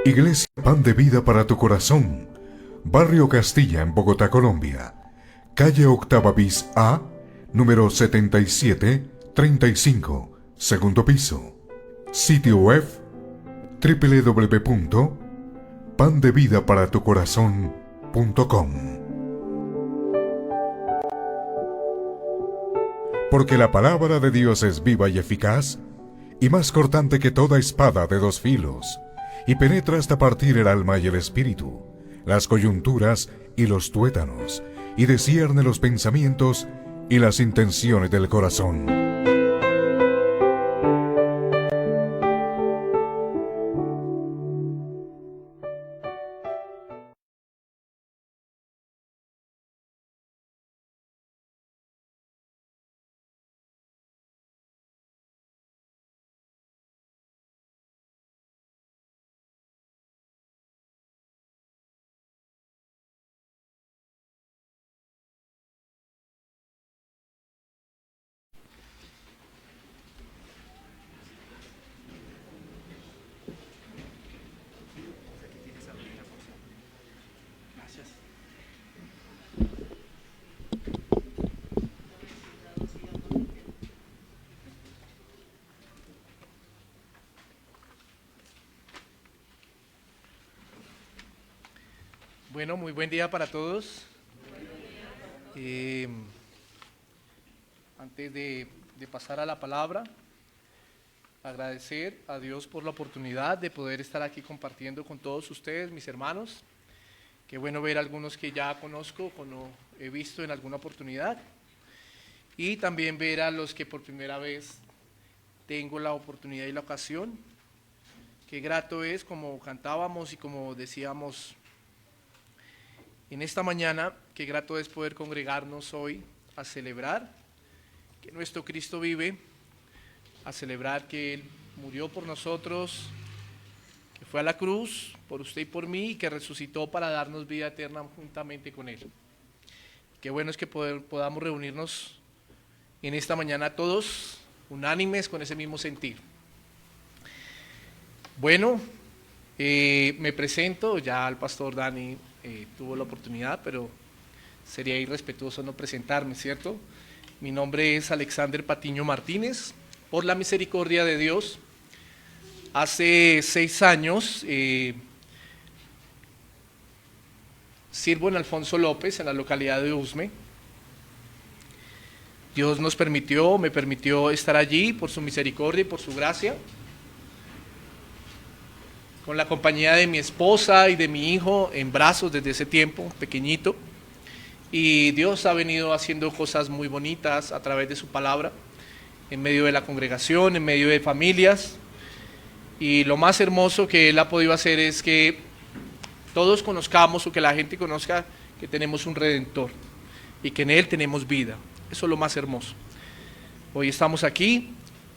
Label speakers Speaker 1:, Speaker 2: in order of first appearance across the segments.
Speaker 1: Iglesia Pan de Vida para tu Corazón, Barrio Castilla en Bogotá, Colombia. Calle Octava bis A, número 7735, segundo piso. Sitio web www.pandevidaparatucorazon.com. Porque la palabra de Dios es viva y eficaz, y más cortante que toda espada de dos filos, y penetra hasta partir el alma y el espíritu, las coyunturas y los tuétanos, y discierne los pensamientos y las intenciones del corazón.
Speaker 2: Bueno, muy buen día para todos. Antes de pasar a la palabra, agradecer a Dios por la oportunidad de poder estar aquí compartiendo con todos ustedes, mis hermanos. Qué bueno ver a algunos que ya conozco, como he visto en alguna oportunidad. Y también ver a los que por primera vez tengo la oportunidad y la ocasión. Qué grato es, como cantábamos y como decíamos en esta mañana, qué grato es poder congregarnos hoy a celebrar que nuestro Cristo vive, a celebrar que Él murió por nosotros, que fue a la cruz por usted y por mí y que resucitó para darnos vida eterna juntamente con Él. Qué bueno es que podamos reunirnos en esta mañana todos unánimes con ese mismo sentir. Bueno, me presento, ya el pastor Dani tuvo la oportunidad, pero sería irrespetuoso no presentarme, ¿cierto? Mi nombre es Alexander Patiño Martínez. Por la misericordia de Dios, hace 6 años sirvo en Alfonso López, en la localidad de Usme. Dios me permitió estar allí por su misericordia y por su gracia, con la compañía de mi esposa y de mi hijo en brazos desde ese tiempo, pequeñito. Y Dios ha venido haciendo cosas muy bonitas a través de su palabra, en medio de la congregación, en medio de familias. Y lo más hermoso que Él ha podido hacer es que todos conozcamos, o que la gente conozca, que tenemos un Redentor y que en Él tenemos vida. Eso es lo más hermoso. Hoy estamos aquí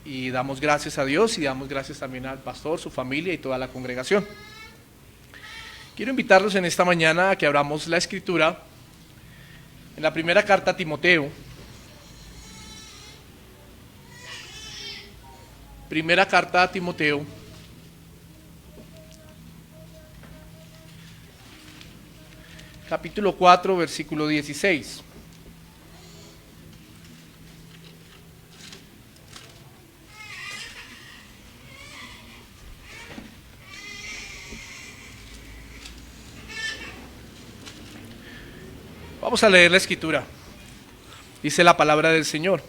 Speaker 2: y damos gracias a Dios y damos gracias también al pastor, su familia y toda la congregación. Quiero invitarlos en esta mañana a que abramos la Escritura en la primera carta a Timoteo. Primera carta a Timoteo. Capítulo 4, versículo 16. Vamos a leer la Escritura. Dice la palabra del Señor.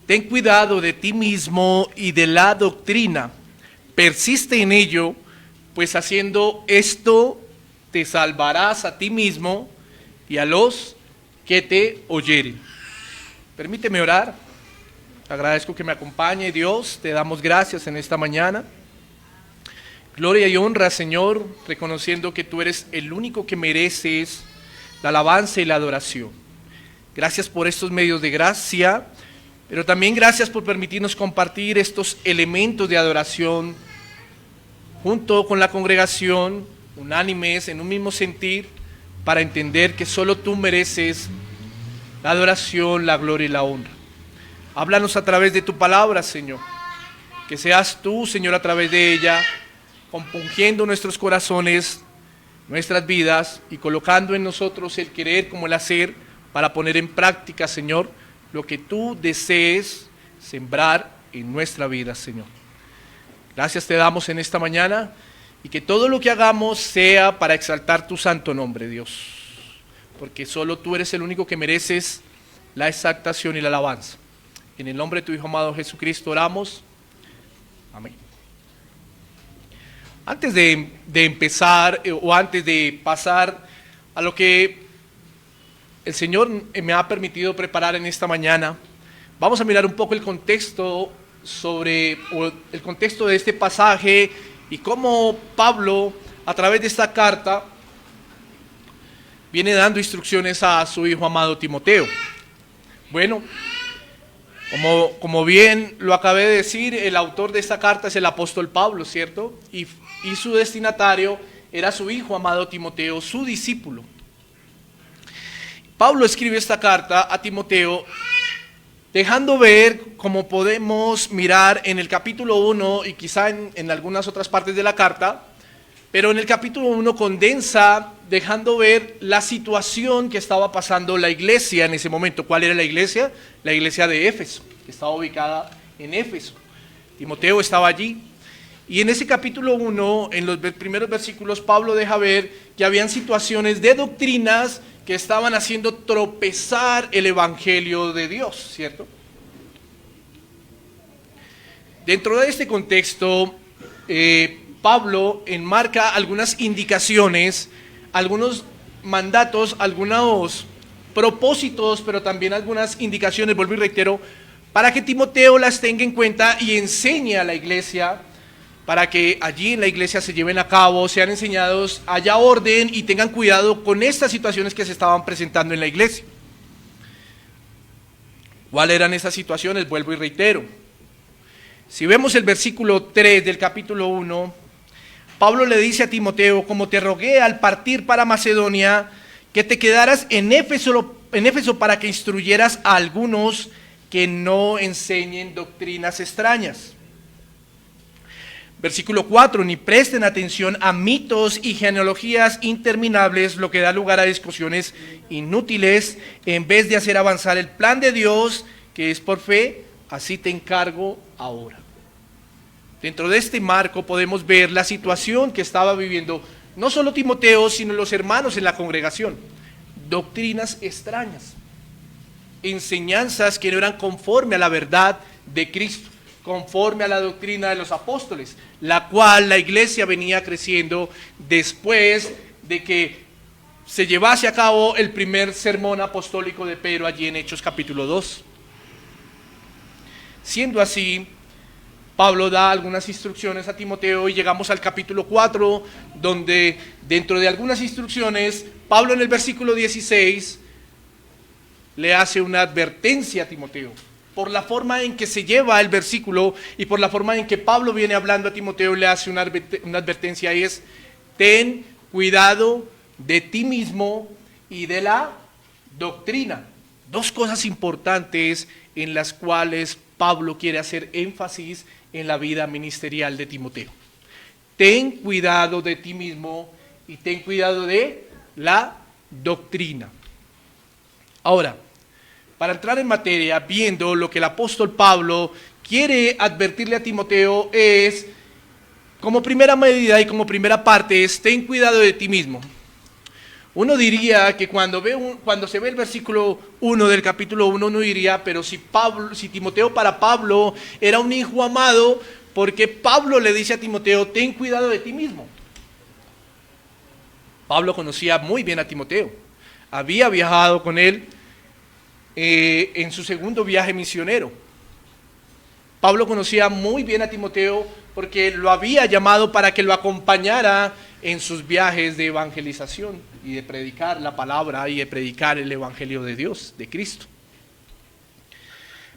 Speaker 2: Ten cuidado de ti mismo y de la doctrina. Persiste en ello, pues haciendo esto te salvarás a ti mismo y a los que te oyeren. Permíteme orar. Agradezco que me acompañe, Dios. Te damos gracias en esta mañana. Gloria y honra, Señor, reconociendo que tú eres el único que mereces la alabanza y la adoración. Gracias por estos medios de gracia, pero también gracias por permitirnos compartir estos elementos de adoración junto con la congregación, unánimes, en un mismo sentir, para entender que solo tú mereces la adoración, la gloria y la honra. Háblanos a través de tu palabra, Señor. que seas tú, Señor, a través de ella, compungiendo nuestros corazones, nuestras vidas y colocando en nosotros el querer como el hacer para poner en práctica, Señor, lo que tú desees sembrar en nuestra vida, Señor. Gracias te damos en esta mañana y que todo lo que hagamos sea para exaltar tu santo nombre, Dios, porque solo tú eres el único que mereces la exaltación y la alabanza. En el nombre de tu Hijo amado Jesucristo oramos. Amén. Antes de empezar o antes de pasar a lo que el Señor me ha permitido preparar en esta mañana, vamos a mirar un poco el contexto el contexto de este pasaje y cómo Pablo, a través de esta carta, viene dando instrucciones a su hijo amado Timoteo. Bueno, como bien lo acabé de decir, el autor de esta carta es el apóstol Pablo, ¿cierto? Y su destinatario era su hijo amado Timoteo, su discípulo. Pablo escribe esta carta a Timoteo dejando ver, como podemos mirar en el capítulo 1 y quizá en algunas otras partes de la carta, pero en el capítulo 1 condensa dejando ver la situación que estaba pasando la iglesia en ese momento. ¿Cuál era la iglesia? La iglesia de Éfeso, que estaba ubicada en Éfeso. Timoteo estaba allí. Y en ese capítulo 1, en los primeros versículos, Pablo deja ver que habían situaciones de doctrinas que estaban haciendo tropezar el evangelio de Dios, ¿cierto? Dentro de este contexto, Pablo enmarca algunas indicaciones, algunos mandatos, algunos propósitos, pero también algunas indicaciones, vuelvo y reitero, para que Timoteo las tenga en cuenta y enseñe a la iglesia, para que allí en la iglesia se lleven a cabo, sean enseñados, haya orden y tengan cuidado con estas situaciones que se estaban presentando en la iglesia. ¿Cuáles eran esas situaciones? Vuelvo y reitero. Si vemos el versículo 3 del capítulo 1, Pablo le dice a Timoteo: como te rogué al partir para Macedonia, que te quedaras en Éfeso para que instruyeras a algunos que no enseñen doctrinas extrañas. Versículo 4, ni presten atención a mitos y genealogías interminables, lo que da lugar a discusiones inútiles, en vez de hacer avanzar el plan de Dios, que es por fe, así te encargo ahora. Dentro de este marco podemos ver la situación que estaba viviendo no solo Timoteo, sino los hermanos en la congregación. Doctrinas extrañas, enseñanzas que no eran conforme a la verdad de Cristo, conforme a la doctrina de los apóstoles, la cual la iglesia venía creciendo después de que se llevase a cabo el primer sermón apostólico de Pedro allí en Hechos capítulo 2. Siendo así, Pablo da algunas instrucciones a Timoteo y llegamos al capítulo 4, donde dentro de algunas instrucciones, Pablo en el versículo 16 le hace una advertencia a Timoteo. Por la forma en que se lleva el versículo y por la forma en que Pablo viene hablando a Timoteo, le hace una advertencia, y es: ten cuidado de ti mismo y de la doctrina. Dos cosas importantes en las cuales Pablo quiere hacer énfasis en la vida ministerial de Timoteo. Ten cuidado de ti mismo y ten cuidado de la doctrina. Ahora, para entrar en materia, viendo lo que el apóstol Pablo quiere advertirle a Timoteo es, como primera medida y como primera parte, es: ten cuidado de ti mismo. Uno diría que cuando se ve el versículo 1 del capítulo 1, uno diría, pero si Timoteo para Pablo era un hijo amado, ¿por qué Pablo le dice a Timoteo: ten cuidado de ti mismo? Pablo conocía muy bien a Timoteo, había viajado con él en su segundo viaje misionero. Pablo conocía muy bien a Timoteo porque lo había llamado para que lo acompañara en sus viajes de evangelización y de predicar la palabra y de predicar el evangelio de Dios, de Cristo.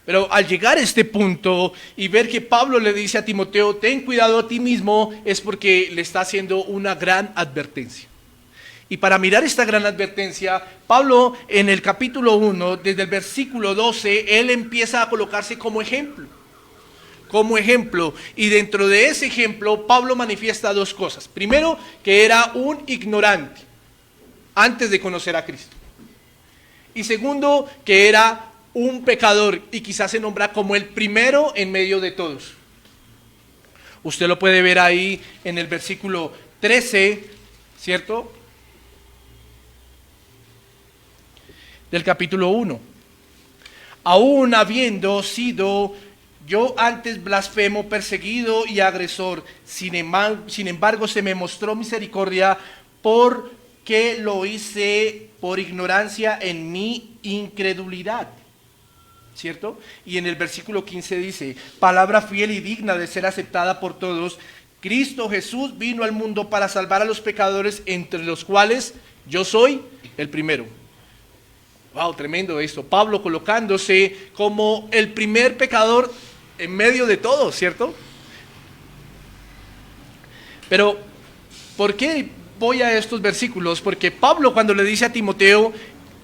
Speaker 2: Pero al llegar a este punto y ver que Pablo le dice a Timoteo: ten cuidado a ti mismo, es porque le está haciendo una gran advertencia. Y para mirar esta gran advertencia, Pablo en el capítulo 1, desde el versículo 12, él empieza a colocarse como ejemplo como ejemplo. Y dentro de ese ejemplo, Pablo manifiesta dos cosas. Primero, que era un ignorante antes de conocer a Cristo. Y segundo, que era un pecador y quizás se nombra como el primero en medio de todos. Usted lo puede ver ahí en el versículo 13, ¿cierto? Del capítulo 1. Aún habiendo sido yo antes blasfemo, perseguido y agresor, sin embargo se me mostró misericordia porque lo hice por ignorancia en mi incredulidad. ¿Cierto? Y en el versículo 15 dice, palabra fiel y digna de ser aceptada por todos, Cristo Jesús vino al mundo para salvar a los pecadores, entre los cuales yo soy el primero. Wow, tremendo esto. Pablo colocándose como el primer pecador en medio de todos, ¿cierto? Pero, ¿por qué voy a estos versículos? Porque Pablo, cuando le dice a Timoteo,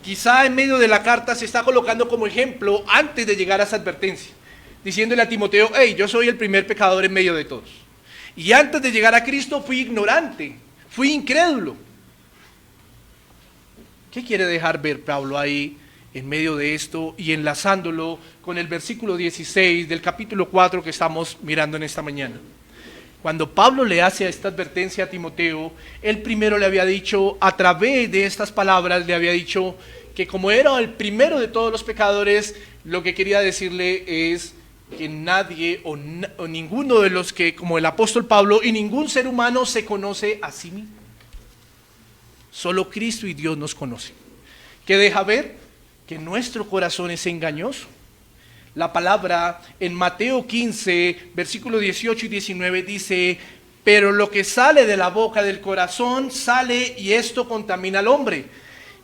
Speaker 2: quizá en medio de la carta se está colocando como ejemplo antes de llegar a esa advertencia, diciéndole a Timoteo, hey, yo soy el primer pecador en medio de todos. Y antes de llegar a Cristo fui ignorante, fui incrédulo. ¿Qué quiere dejar ver Pablo ahí en medio de esto y enlazándolo con el versículo 16 del capítulo 4 que estamos mirando en esta mañana? Cuando Pablo le hace esta advertencia a Timoteo, él primero le había dicho, a través de estas palabras, le había dicho que como era el primero de todos los pecadores, lo que quería decirle es que nadie o ninguno de los que, como el apóstol Pablo, y ningún ser humano se conoce a sí mismo. Solo Cristo y Dios nos conocen. Que deja ver que nuestro corazón es engañoso. La palabra en Mateo 15, versículos 18 y 19 dice, pero lo que sale de la boca del corazón sale y esto contamina al hombre.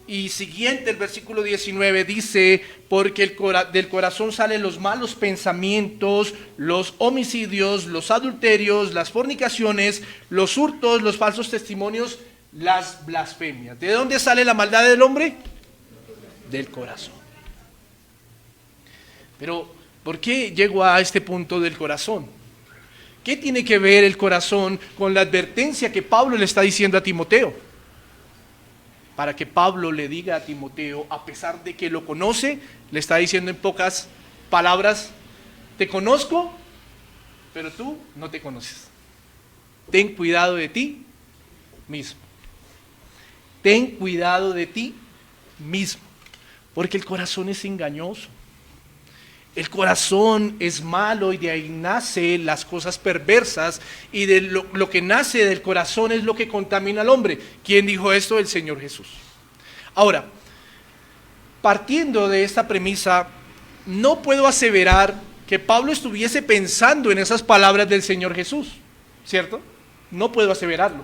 Speaker 2: Y siguiente el versículo 19 dice, porque del corazón salen los malos pensamientos, los homicidios, los adulterios, las fornicaciones, los hurtos, los falsos testimonios, las blasfemias. ¿De dónde sale la maldad del hombre? Del corazón. Pero, ¿por qué llego a este punto del corazón? ¿Qué tiene que ver el corazón con la advertencia que Pablo le está diciendo a Timoteo? Para que Pablo le diga a Timoteo, a pesar de que lo conoce, le está diciendo en pocas palabras, te conozco, pero tú no te conoces. Ten cuidado de ti mismo. Ten cuidado de ti mismo, porque el corazón es engañoso. El corazón es malo y de ahí nacen las cosas perversas y de lo que nace del corazón es lo que contamina al hombre. ¿Quién dijo esto? El Señor Jesús. Ahora, partiendo de esta premisa, no puedo aseverar que Pablo estuviese pensando en esas palabras del Señor Jesús, ¿cierto? No puedo aseverarlo.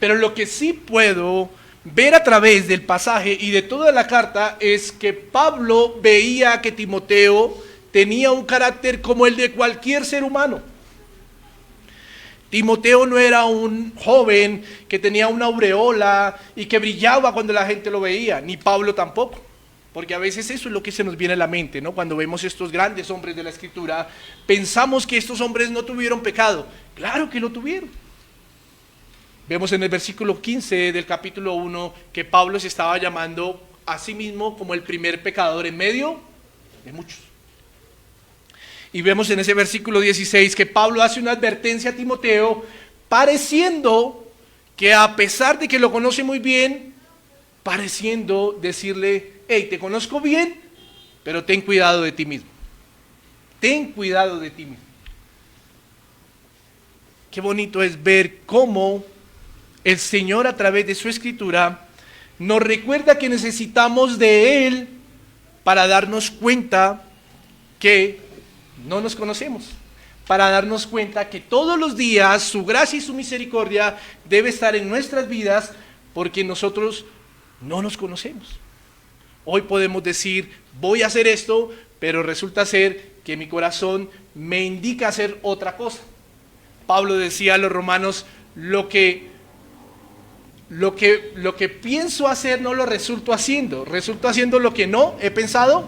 Speaker 2: Pero lo que sí puedo ver a través del pasaje y de toda la carta es que Pablo veía que Timoteo tenía un carácter como el de cualquier ser humano. Timoteo no era un joven que tenía una aureola y que brillaba cuando la gente lo veía, ni Pablo tampoco. Porque a veces eso es lo que se nos viene a la mente, ¿no? Cuando vemos estos grandes hombres de la Escritura, pensamos que estos hombres no tuvieron pecado. Claro que lo tuvieron. Vemos en el versículo 15 del capítulo 1 que Pablo se estaba llamando a sí mismo como el primer pecador en medio de muchos. Y vemos en ese versículo 16 que Pablo hace una advertencia a Timoteo, pareciendo que a pesar de que lo conoce muy bien, pareciendo decirle, hey, te conozco bien, pero ten cuidado de ti mismo. Ten cuidado de ti mismo. Qué bonito es ver cómo el Señor a través de su Escritura nos recuerda que necesitamos de Él para darnos cuenta que no nos conocemos, para darnos cuenta que todos los días su gracia y su misericordia debe estar en nuestras vidas porque nosotros no nos conocemos. Hoy podemos decir, voy a hacer esto, pero resulta ser que mi corazón me indica hacer otra cosa. Pablo decía a los romanos, lo que pienso hacer no lo resulto haciendo lo que no he pensado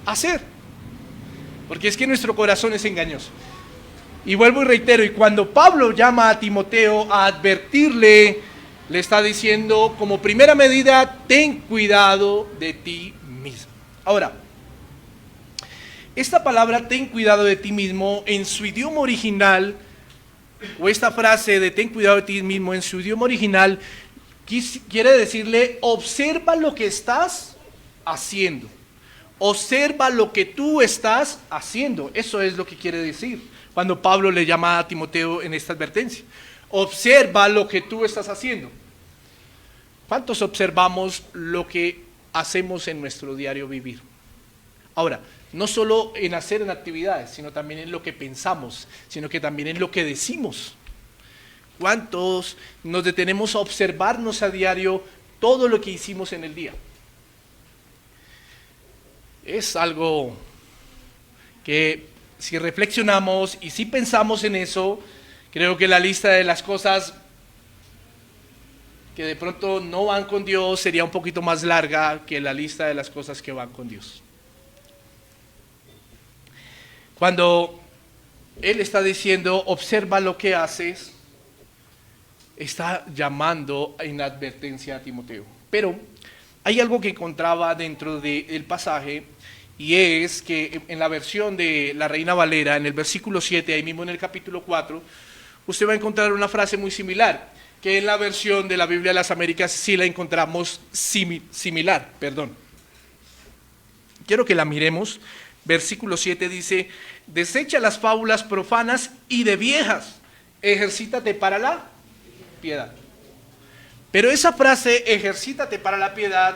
Speaker 2: hacer. Porque es que nuestro corazón es engañoso. Y vuelvo y reitero, y cuando Pablo llama a Timoteo a advertirle, le está diciendo como primera medida, ten cuidado de ti mismo. Ahora, esta palabra ten cuidado de ti mismo en su idioma original, o esta frase de ten cuidado de ti mismo en su idioma original, quiere decirle observa lo que estás haciendo. Observa lo que tú estás haciendo. Eso es lo que quiere decir cuando Pablo le llama a Timoteo en esta advertencia. Observa lo que tú estás haciendo. ¿Cuántos observamos lo que hacemos en nuestro diario vivir? Ahora, no solo en hacer en actividades, sino también en lo que pensamos, sino que también en lo que decimos. ¿Cuántos nos detenemos a observarnos a diario todo lo que hicimos en el día? Es algo que si reflexionamos y si pensamos en eso, creo que la lista de las cosas que de pronto no van con Dios sería un poquito más larga que la lista de las cosas que van con Dios. Cuando Él está diciendo, observa lo que haces, está llamando en advertencia a Timoteo. Pero hay algo que encontraba dentro del pasaje, y es que en la versión de la Reina Valera, en el versículo 7, ahí mismo en el capítulo 4, usted va a encontrar una frase muy similar, que en la versión de la Biblia de las Américas sí la encontramos similar. Quiero que la miremos. Versículo 7 dice, desecha las fábulas profanas y de viejas, ejercítate para la piedad. Pero esa frase, ejercítate para la piedad,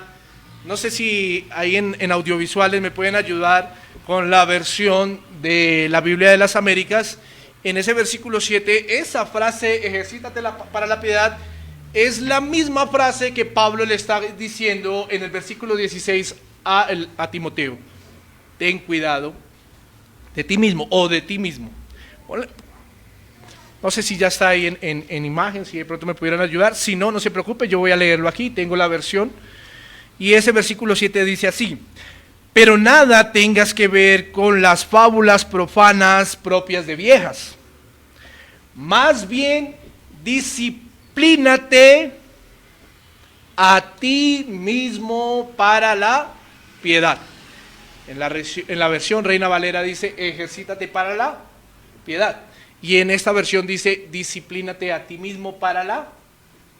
Speaker 2: no sé si ahí en audiovisuales me pueden ayudar con la versión de la Biblia de las Américas. En ese versículo 7, esa frase, ejercítate para la piedad, es la misma frase que Pablo le está diciendo en el versículo 16 a Timoteo. Ten cuidado de ti mismo o de ti mismo. No sé si ya está ahí en imagen, si de pronto me pudieran ayudar. Si no, no se preocupe, yo voy a leerlo aquí, tengo la versión. Y ese versículo 7 dice así, pero nada tengas que ver con las fábulas profanas propias de viejas. Más bien, disciplínate a ti mismo para la piedad. En la versión Reina Valera dice, ejercítate para la piedad. Y en esta versión dice, disciplínate a ti mismo para la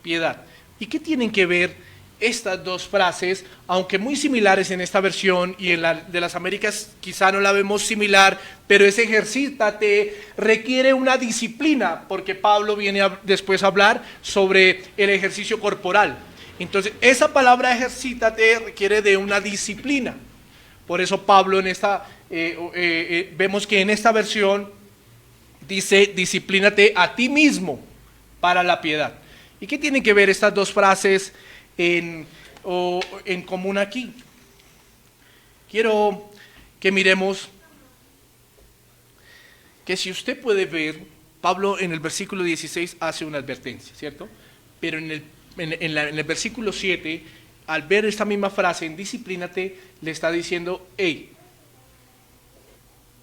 Speaker 2: piedad. ¿Y qué tienen que ver estas dos frases, aunque muy similares en esta versión y en la de las Américas quizá no la vemos similar, pero ese ejercítate requiere una disciplina, porque Pablo viene después a hablar sobre el ejercicio corporal. Entonces, esa palabra ejercítate requiere de una disciplina. Por eso Pablo vemos que en esta versión dice, disciplínate a ti mismo para la piedad. ¿Y qué tienen que ver estas dos frases en común aquí? Quiero que miremos que si usted puede ver, Pablo en el versículo 16 hace una advertencia, ¿cierto? Pero en el versículo 7, al ver esta misma frase en disciplínate, le está diciendo, hey,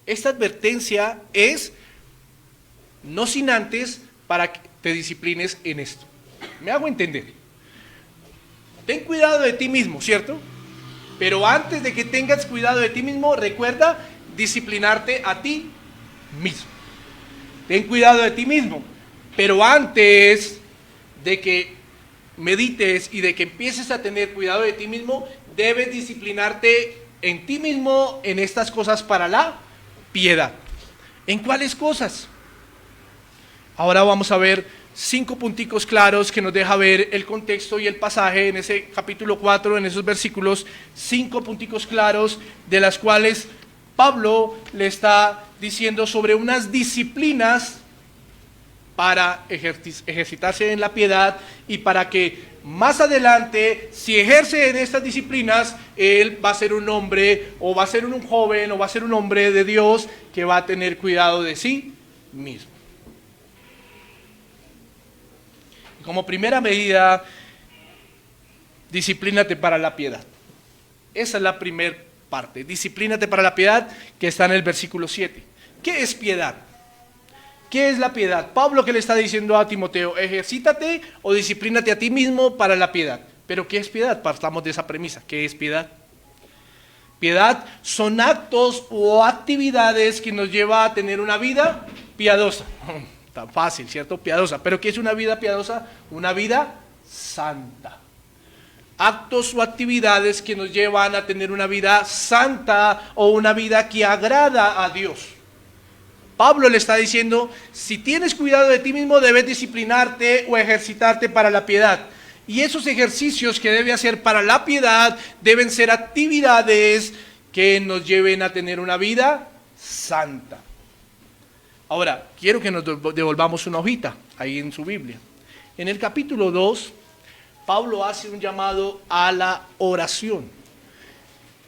Speaker 2: esta advertencia es no sin antes para que te disciplines en esto. ¿Me hago entender? Ten cuidado de ti mismo, ¿cierto? Pero antes de que tengas cuidado de ti mismo, recuerda disciplinarte a ti mismo. Ten cuidado de ti mismo. Pero antes de que medites y de que empieces a tener cuidado de ti mismo, debes disciplinarte en ti mismo en estas cosas para la piedad. ¿En cuáles cosas? Ahora vamos a ver 5 punticos claros que nos deja ver el contexto y el pasaje en ese capítulo 4, en esos versículos, 5 punticos claros de las cuales Pablo le está diciendo sobre unas disciplinas para ejercitarse en la piedad y para que más adelante, si ejerce en estas disciplinas, él va a ser un hombre, o va a ser un joven, o va a ser un hombre de Dios que va a tener cuidado de sí mismo. Como primera medida, disciplínate para la piedad. Esa es la primera parte, disciplínate para la piedad, que está en el versículo 7. ¿Qué es piedad? ¿Qué es la piedad? Pablo, que le está diciendo a Timoteo: ejercítate o disciplínate a ti mismo para la piedad. ¿Pero qué es piedad? Partamos de esa premisa. ¿Qué es piedad? Piedad son actos o actividades que nos lleva a tener una vida piadosa. Tan fácil, ¿cierto? Piadosa. ¿Pero qué es una vida piadosa? Una vida santa. Actos o actividades que nos llevan a tener una vida santa o una vida que agrada a Dios. Pablo le está diciendo: si tienes cuidado de ti mismo, debes disciplinarte o ejercitarte para la piedad. Y esos ejercicios que debe hacer para la piedad deben ser actividades que nos lleven a tener una vida santa. Ahora, quiero que nos devolvamos una hojita ahí en su Biblia. En el capítulo 2, Pablo hace un llamado a la oración.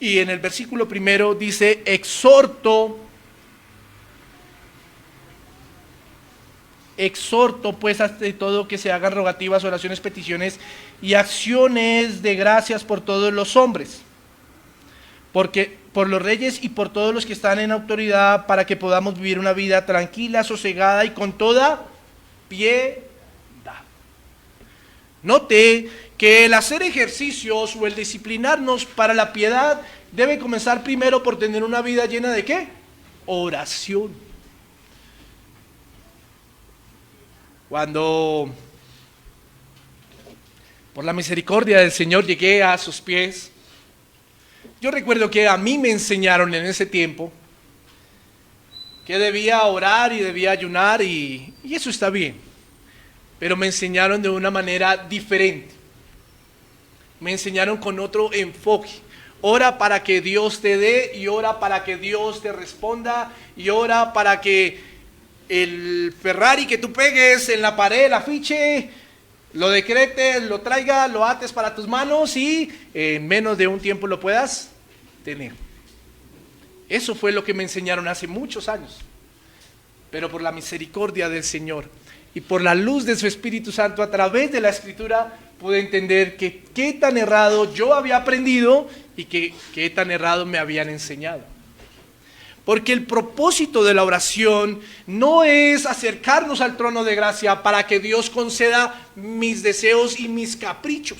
Speaker 2: Y en el versículo 1 dice: exhorto pues ante todo que se hagan rogativas, oraciones, peticiones y acciones de gracias por todos los hombres, porque por los reyes y por todos los que están en autoridad, para que podamos vivir una vida tranquila, sosegada y con toda piedad. Note que el hacer ejercicios o el disciplinarnos para la piedad debe comenzar primero por tener una vida llena de ¿qué? Oración. Cuando por la misericordia del Señor llegué a sus pies, yo recuerdo que a mí me enseñaron en ese tiempo que debía orar y debía ayunar y eso está bien, pero me enseñaron de una manera diferente. Me enseñaron con otro enfoque. Ora para que Dios te dé, y ora para que Dios te responda, y ora para que el Ferrari que tú pegues en la pared, el afiche, lo decretes, lo traigas, lo ates para tus manos y en menos de un tiempo lo puedas tener. Eso fue lo que me enseñaron hace muchos años. Pero por la misericordia del Señor y por la luz de su Espíritu Santo a través de la Escritura, pude entender que qué tan errado yo había aprendido y qué tan errado me habían enseñado. Porque el propósito de la oración no es acercarnos al trono de gracia para que Dios conceda mis deseos y mis caprichos,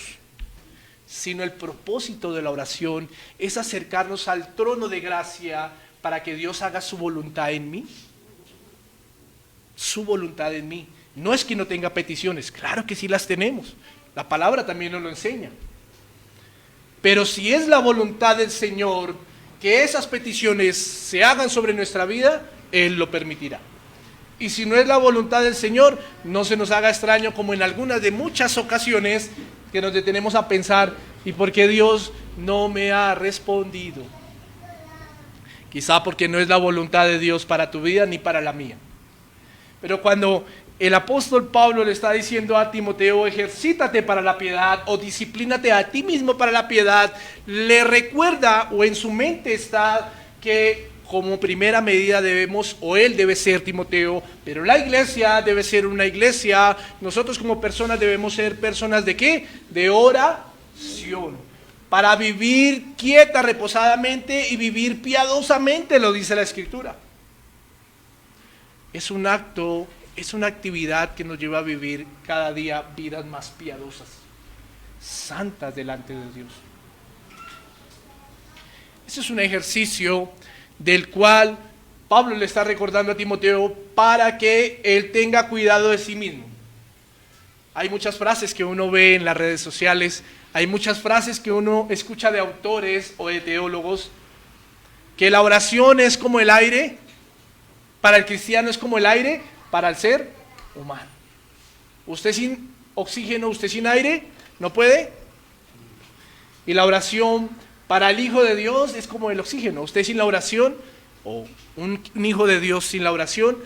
Speaker 2: sino el propósito de la oración es acercarnos al trono de gracia para que Dios haga su voluntad en mí. Su voluntad en mí. No es que no tenga peticiones, claro que sí las tenemos. La palabra también nos lo enseña. Pero si es la voluntad del Señor que esas peticiones se hagan sobre nuestra vida, Él lo permitirá. Y si no es la voluntad del Señor, no se nos haga extraño, como en algunas de muchas ocasiones que nos detenemos a pensar: ¿y por qué Dios no me ha respondido? Quizá porque no es la voluntad de Dios para tu vida ni para la mía. Pero cuando el apóstol Pablo le está diciendo a Timoteo: ejercítate para la piedad o disciplínate a ti mismo para la piedad, le recuerda, o en su mente está, que como primera medida debemos, o él debe ser Timoteo, pero la iglesia debe ser una iglesia, nosotros como personas debemos ser personas ¿de qué? De oración, para vivir quieta, reposadamente y vivir piadosamente, lo dice la Escritura. Es un acto, es una actividad que nos lleva a vivir cada día vidas más piadosas, santas delante de Dios. Ese es un ejercicio del cual Pablo le está recordando a Timoteo para que él tenga cuidado de sí mismo. Hay muchas frases que uno ve en las redes sociales, hay muchas frases que uno escucha de autores o de teólogos, que la oración es como el aire, para el cristiano es como el aire para el ser humano. Usted sin oxígeno, usted sin aire, no puede. Y la oración para el Hijo de Dios es como el oxígeno. Usted sin la oración, o un hijo de Dios sin la oración,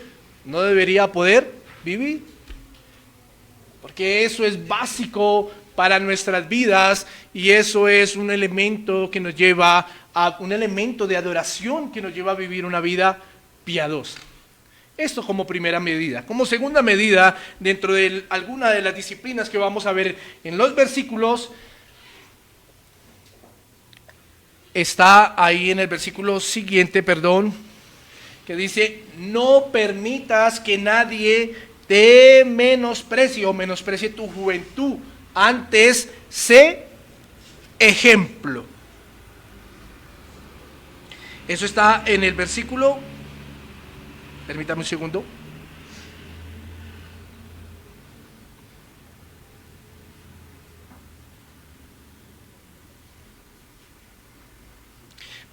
Speaker 2: no debería poder vivir. Porque eso es básico para nuestras vidas y eso es un elemento que nos lleva a un elemento de adoración que nos lleva a vivir una vida piadosa. Esto como primera medida. Como segunda medida, dentro de alguna de las disciplinas que vamos a ver en los versículos, está ahí en el versículo siguiente, que dice, no permitas que nadie te menosprecie o menosprecie tu juventud, antes sé ejemplo. Eso está en el versículo, permítame un segundo.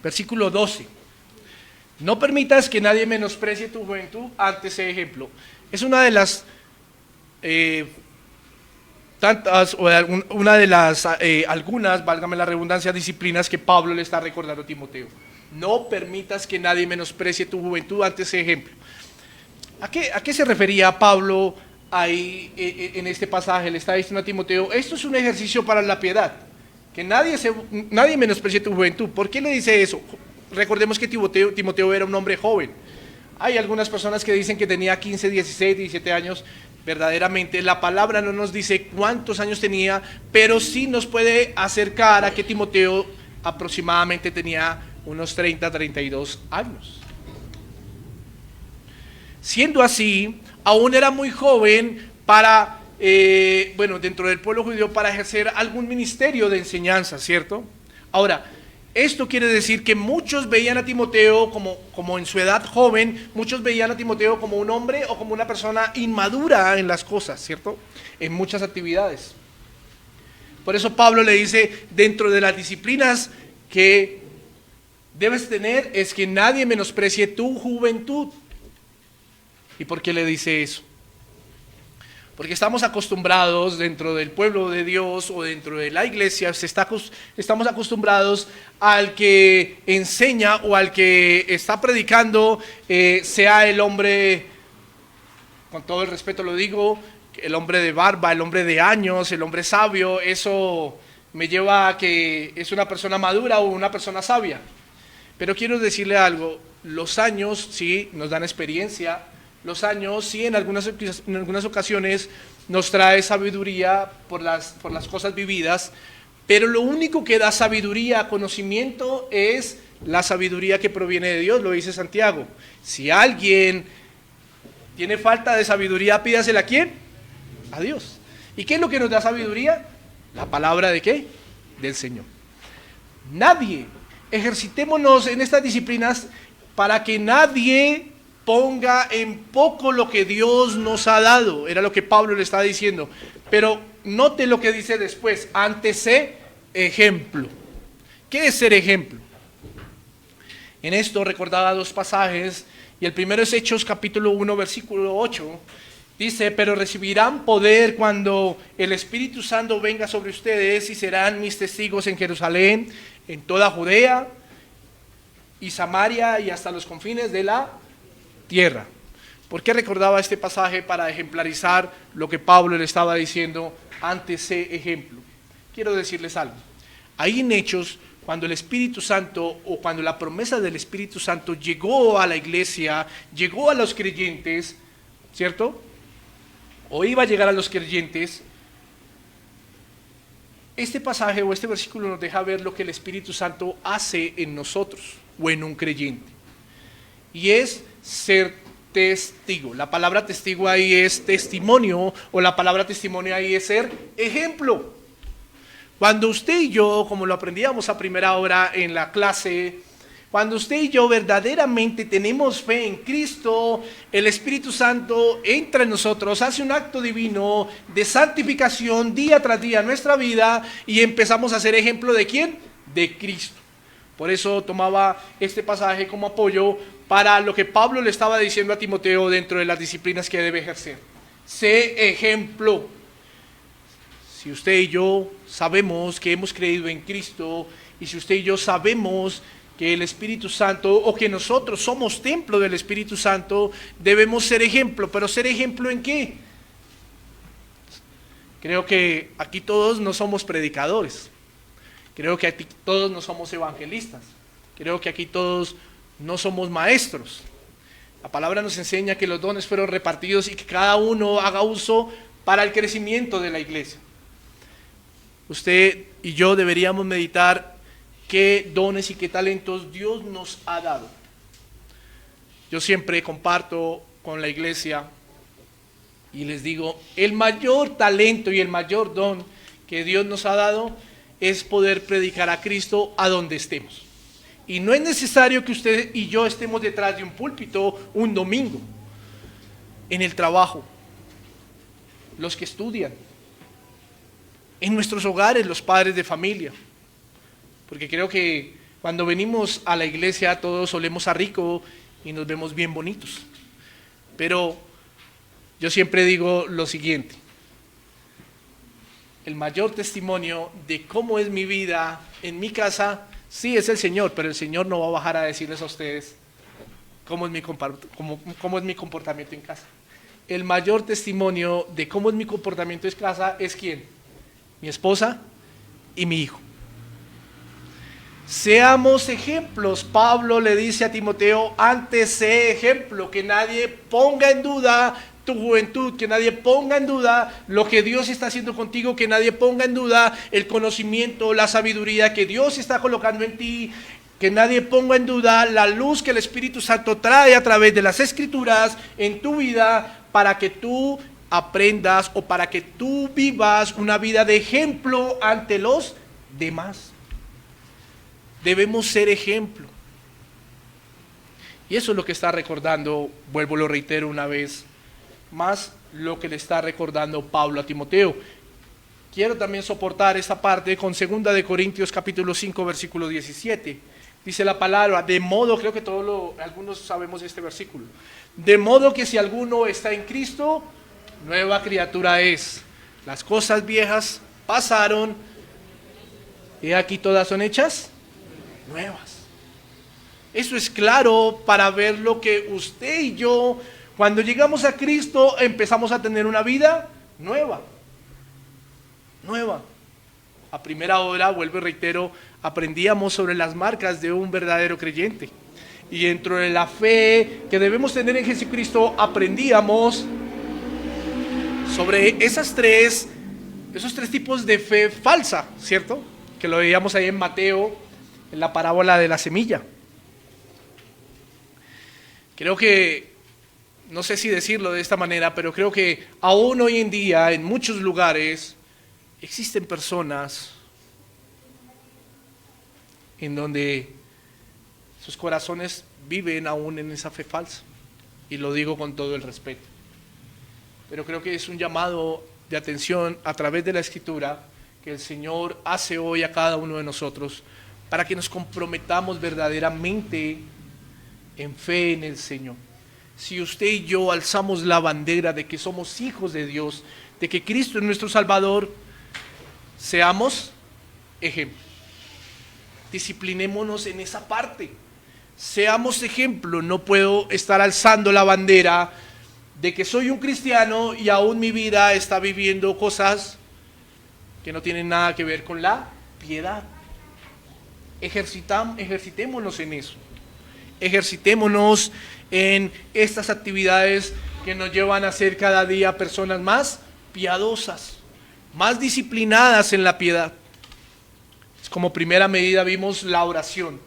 Speaker 2: Versículo 12. No permitas que nadie menosprecie tu juventud, antes sé ejemplo. Es una de las algunas, válgame la redundancia, disciplinas que Pablo le está recordando a Timoteo. No permitas que nadie menosprecie tu juventud, antes sé ejemplo. ¿A qué se refería Pablo ahí en este pasaje? Le está diciendo a Timoteo, esto es un ejercicio para la piedad, que nadie menosprecie tu juventud. ¿Por qué le dice eso? Recordemos que Timoteo era un hombre joven. Hay algunas personas que dicen que tenía 15, 16, 17 años. Verdaderamente la palabra no nos dice cuántos años tenía, pero sí nos puede acercar a que Timoteo aproximadamente tenía unos 30, 32 años. Siendo así, aún era muy joven para, dentro del pueblo judío, para ejercer algún ministerio de enseñanza, ¿cierto? Ahora, esto quiere decir que muchos veían a Timoteo como en su edad joven, muchos veían a Timoteo como un hombre o como una persona inmadura en las cosas, ¿cierto? En muchas actividades. Por eso Pablo le dice, dentro de las disciplinas que debes tener, es que nadie menosprecie tu juventud. ¿Y por qué le dice eso? Porque estamos acostumbrados dentro del pueblo de Dios o dentro de la iglesia, estamos acostumbrados al que enseña o al que está predicando, sea el hombre, con todo el respeto lo digo, el hombre de barba, el hombre de años, el hombre sabio. Eso me lleva a que es una persona madura o una persona sabia. Pero quiero decirle algo, los años sí nos dan experiencia. Los años, sí, en algunas ocasiones nos trae sabiduría por las cosas vividas, pero lo único que da sabiduría, conocimiento, es la sabiduría que proviene de Dios, lo dice Santiago. Si alguien tiene falta de sabiduría, pídasela ¿a quién? A Dios. ¿Y qué es lo que nos da sabiduría? La palabra ¿de qué? Del Señor. Nadie, ejercitémonos en estas disciplinas para que nadie ponga en poco lo que Dios nos ha dado. Era lo que Pablo le estaba diciendo. Pero note lo que dice después. Antes sé ejemplo. ¿Qué es ser ejemplo? En esto recordaba dos pasajes. Y el primero es Hechos capítulo 1 versículo 8. Dice, pero recibirán poder cuando el Espíritu Santo venga sobre ustedes y serán mis testigos en Jerusalén, en toda Judea y Samaria y hasta los confines de la tierra. ¿Por qué recordaba este pasaje? Para ejemplarizar lo que Pablo le estaba diciendo, antes sé ejemplo. Quiero decirles algo. Ahí en Hechos, cuando el Espíritu Santo o cuando la promesa del Espíritu Santo llegó a la iglesia, llegó a los creyentes, ¿cierto? O iba a llegar a los creyentes, este pasaje o este versículo nos deja ver lo que el Espíritu Santo hace en nosotros o en un creyente. Y es ser testigo. La palabra testigo ahí es testimonio, o la palabra testimonio ahí es ser ejemplo. Cuando usted y yo, como lo aprendíamos a primera hora en la clase, cuando usted y yo verdaderamente tenemos fe en Cristo, el Espíritu Santo entra en nosotros, hace un acto divino de santificación día tras día en nuestra vida y empezamos a ser ejemplo ¿de quién? De Cristo. Por eso tomaba este pasaje como apoyo para lo que Pablo le estaba diciendo a Timoteo dentro de las disciplinas que debe ejercer. Sé ejemplo. Si usted y yo sabemos que hemos creído en Cristo, y si usted y yo sabemos que el Espíritu Santo, o que nosotros somos templo del Espíritu Santo, debemos ser ejemplo. ¿Pero ser ejemplo en qué? Creo que aquí todos no somos predicadores. Creo que aquí todos no somos evangelistas. Creo que aquí todos no somos maestros. La palabra nos enseña que los dones fueron repartidos y que cada uno haga uso para el crecimiento de la iglesia. Usted y yo deberíamos meditar qué dones y qué talentos Dios nos ha dado. Yo siempre comparto con la iglesia y les digo, el mayor talento y el mayor don que Dios nos ha dado es poder predicar a Cristo a donde estemos. Y no es necesario que usted y yo estemos detrás de un púlpito un domingo, en el trabajo, los que estudian, en nuestros hogares, los padres de familia. Porque creo que cuando venimos a la iglesia todos olemos a rico y nos vemos bien bonitos. Pero yo siempre digo lo siguiente: el mayor testimonio de cómo es mi vida en mi casa, sí es el Señor, pero el Señor no va a bajar a decirles a ustedes cómo es mi comportamiento en casa. El mayor testimonio de cómo es mi comportamiento en casa es ¿quién? Mi esposa y mi hijo. Seamos ejemplos. Pablo le dice a Timoteo, antes sé ejemplo, que nadie ponga en duda tu juventud, que nadie ponga en duda lo que Dios está haciendo contigo, que nadie ponga en duda el conocimiento, la sabiduría que Dios está colocando en ti, que nadie ponga en duda la luz que el Espíritu Santo trae a través de las Escrituras en tu vida para que tú aprendas o para que tú vivas una vida de ejemplo ante los demás. Debemos ser ejemplo. Y eso es lo que está recordando, vuelvo, lo reitero una vez más, lo que le está recordando Pablo a Timoteo. Quiero también soportar esta parte con 2 de Corintios capítulo 5 versículo 17. Dice la palabra, de modo, creo que algunos sabemos este versículo, de modo que si alguno está en Cristo, nueva criatura es. Las cosas viejas pasaron, y aquí todas son hechas nuevas. Eso es claro para ver lo que usted y yo, cuando llegamos a Cristo, empezamos a tener una vida nueva. Nueva. A primera hora, vuelvo y reitero, aprendíamos sobre las marcas de un verdadero creyente. Y dentro de la fe que debemos tener en Jesucristo, aprendíamos sobre esos tres tipos de fe falsa, ¿cierto? Que lo veíamos ahí en Mateo, en la parábola de la semilla. Creo que, no sé si decirlo de esta manera, pero creo que aún hoy en día, en muchos lugares, existen personas en donde sus corazones viven aún en esa fe falsa. Y lo digo con todo el respeto. Pero creo que es un llamado de atención a través de la Escritura que el Señor hace hoy a cada uno de nosotros para que nos comprometamos verdaderamente en fe en el Señor. Si usted y yo alzamos la bandera de que somos hijos de Dios, de que Cristo es nuestro Salvador, seamos ejemplo. Disciplinémonos en esa parte. Seamos ejemplo. No puedo estar alzando la bandera de que soy un cristiano y aún mi vida está viviendo cosas que no tienen nada que ver con la piedad. Ejercitémonos en eso. Ejercitémonos en estas actividades que nos llevan a ser cada día personas más piadosas, más disciplinadas en la piedad. Como primera medida vimos la oración.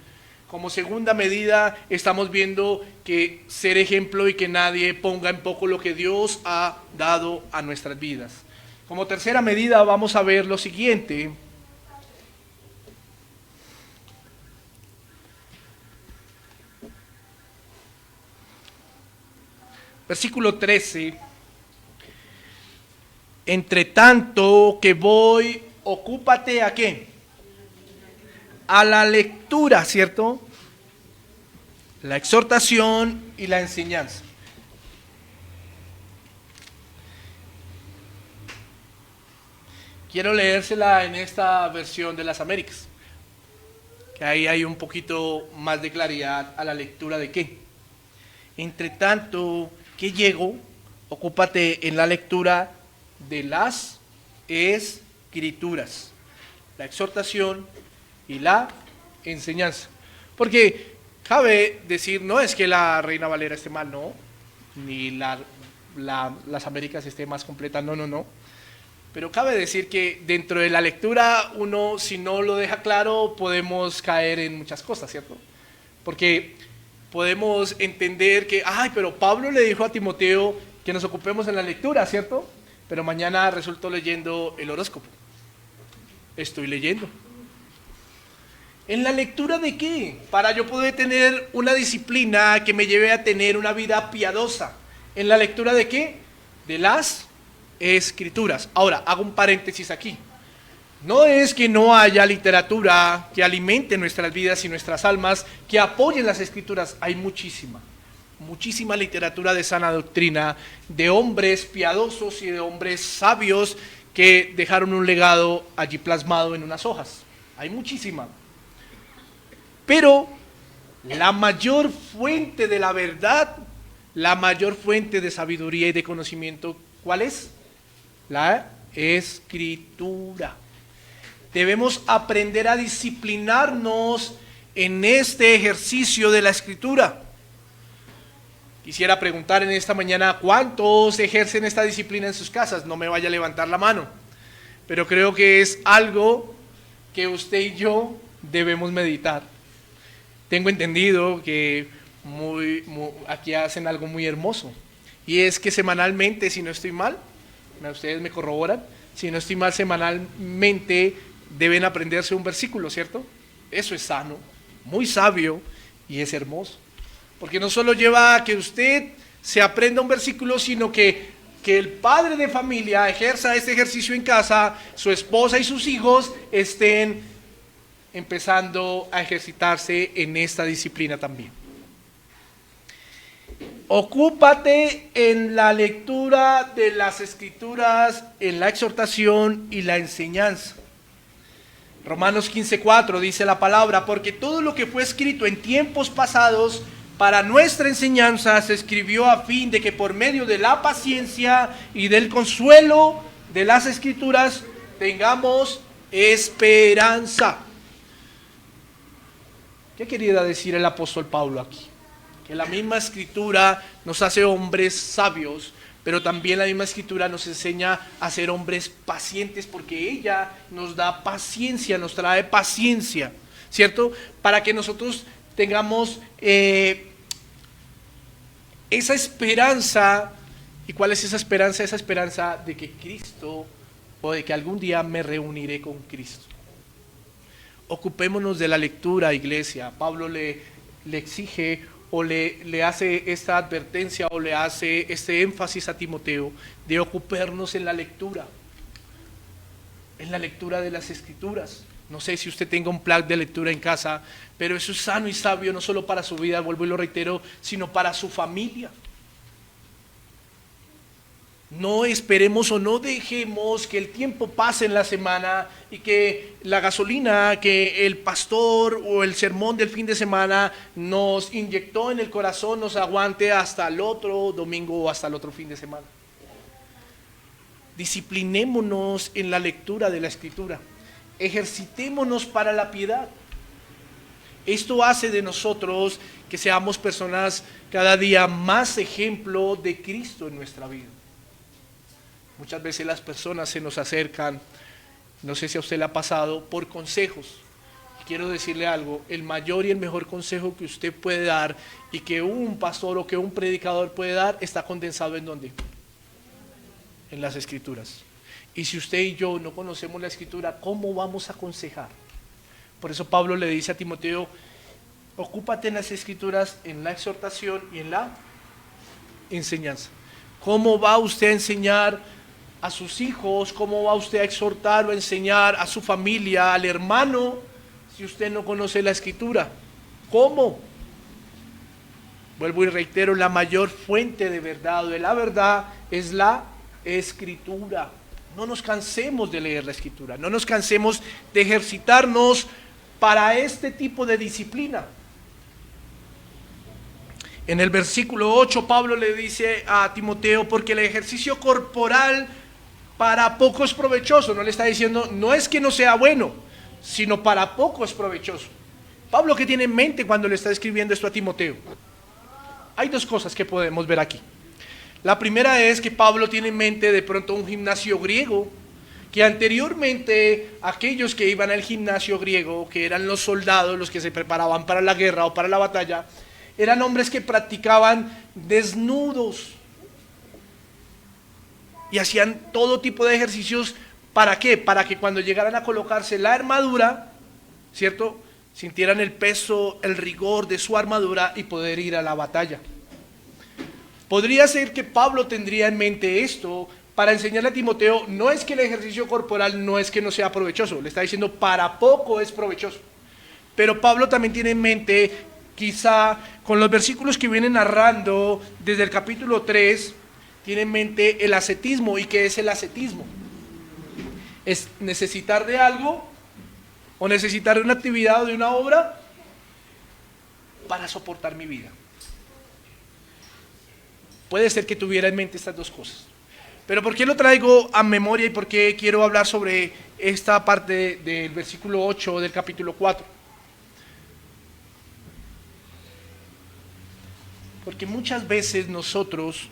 Speaker 2: Como segunda medida estamos viendo que ser ejemplo y que nadie ponga en poco lo que Dios ha dado a nuestras vidas. Como tercera medida vamos a ver lo siguiente. Versículo 13. Entre tanto que voy, ocúpate ¿a qué? A la lectura, ¿cierto? La exhortación y la enseñanza. Quiero leérsela en esta versión de las Américas, que ahí hay un poquito más de claridad a la lectura de qué. Entre tanto que llego, ocúpate en la lectura de las Escrituras, la exhortación y la enseñanza. Porque cabe decir, no es que la Reina Valera esté mal, no, ni las Américas esté más completa, no. Pero cabe decir que dentro de la lectura uno, si no lo deja claro, podemos caer en muchas cosas, ¿cierto? Porque podemos entender que, pero Pablo le dijo a Timoteo que nos ocupemos en la lectura, ¿cierto? Pero mañana resultó leyendo el horóscopo. Estoy leyendo. ¿En la lectura de qué? Para yo poder tener una disciplina que me lleve a tener una vida piadosa. ¿En la lectura de qué? De las Escrituras. Ahora, hago un paréntesis aquí. No es que no haya literatura que alimente nuestras vidas y nuestras almas, que apoyen las Escrituras. Hay muchísima literatura de sana doctrina, de hombres piadosos y de hombres sabios que dejaron un legado allí plasmado en unas hojas. Hay muchísima. Pero la mayor fuente de la verdad, la mayor fuente de sabiduría y de conocimiento, ¿cuál es? La Escritura. Debemos aprender a disciplinarnos en este ejercicio de la Escritura. Quisiera preguntar en esta mañana, ¿cuántos ejercen esta disciplina en sus casas? No me vaya a levantar la mano, pero creo que es algo que usted y yo debemos meditar. Tengo entendido que aquí hacen algo muy hermoso, y es que semanalmente, si no estoy mal, ustedes me corroboran, si no estoy mal, semanalmente deben aprenderse un versículo, ¿cierto? Eso es sano, muy sabio y es hermoso. Porque no solo lleva a que usted se aprenda un versículo, sino que el padre de familia ejerza este ejercicio en casa, su esposa y sus hijos estén empezando a ejercitarse en esta disciplina también. Ocúpate en la lectura de las Escrituras, en la exhortación y la enseñanza. Romanos 15:4 dice la palabra, porque todo lo que fue escrito en tiempos pasados para nuestra enseñanza se escribió a fin de que por medio de la paciencia y del consuelo de las Escrituras tengamos esperanza. ¿Qué quería decir el apóstol Pablo aquí? Que la misma Escritura nos hace hombres sabios, pero también la misma Escritura nos enseña a ser hombres pacientes, porque ella nos da paciencia, nos trae paciencia, ¿cierto? Para que nosotros tengamos esa esperanza. ¿Y cuál es esa esperanza? Esa esperanza de que Cristo, o de que algún día me reuniré con Cristo. Ocupémonos de la lectura, iglesia. Pablo le exige o le hace esta advertencia o le hace este énfasis a Timoteo de ocuparnos en la lectura de las Escrituras. No sé si usted tenga un plan de lectura en casa, pero eso es sano y sabio no solo para su vida, vuelvo y lo reitero, sino para su familia. No esperemos o no dejemos que el tiempo pase en la semana y que la gasolina que el pastor o el sermón del fin de semana nos inyectó en el corazón nos aguante hasta el otro domingo o hasta el otro fin de semana. Disciplinémonos en la lectura de la Escritura. Ejercitémonos para la piedad. Esto hace de nosotros que seamos personas cada día más ejemplo de Cristo en nuestra vida. Muchas veces las personas se nos acercan, no sé si a usted le ha pasado, por consejos. Y quiero decirle algo, el mayor y el mejor consejo que usted puede dar y que un pastor o que un predicador puede dar está condensado ¿en dónde? En las Escrituras. Y si usted y yo no conocemos la Escritura, ¿cómo vamos a aconsejar? Por eso Pablo le dice a Timoteo, ocúpate en las Escrituras, en la exhortación y en la enseñanza. ¿Cómo va usted a enseñar a sus hijos? ¿Cómo va usted a exhortar o a enseñar a su familia, al hermano, si usted no conoce la Escritura? ¿Cómo? Vuelvo y reitero, la mayor fuente de verdad o de la verdad es la Escritura. No nos cansemos de leer la Escritura, no nos cansemos de ejercitarnos para este tipo de disciplina. En el versículo 8 Pablo le dice a Timoteo, porque el ejercicio corporal para poco es provechoso. No le está diciendo, no es que no sea bueno, sino para poco es provechoso. Pablo, ¿qué tiene en mente cuando le está escribiendo esto a Timoteo? Hay dos cosas que podemos ver aquí. La primera es que Pablo tiene en mente de pronto un gimnasio griego, que anteriormente aquellos que iban al gimnasio griego, que eran los soldados, los que se preparaban para la guerra o para la batalla, eran hombres que practicaban desnudos y hacían todo tipo de ejercicios. ¿Para qué? Para que cuando llegaran a colocarse la armadura, ¿cierto?, sintieran el peso, el rigor de su armadura y poder ir a la batalla. Podría ser que Pablo tendría en mente esto para enseñarle a Timoteo, no es que el ejercicio corporal no es que no sea provechoso, le está diciendo para poco es provechoso. Pero Pablo también tiene en mente, quizá con los versículos que viene narrando desde el capítulo 3, tiene en mente el ascetismo. ¿Y qué es el ascetismo? Es necesitar de algo o necesitar de una actividad o de una obra para soportar mi vida. Puede ser que tuviera en mente estas dos cosas. Pero ¿por qué lo traigo a memoria y por qué quiero hablar sobre esta parte del versículo 8 del capítulo 4? Porque muchas veces nosotros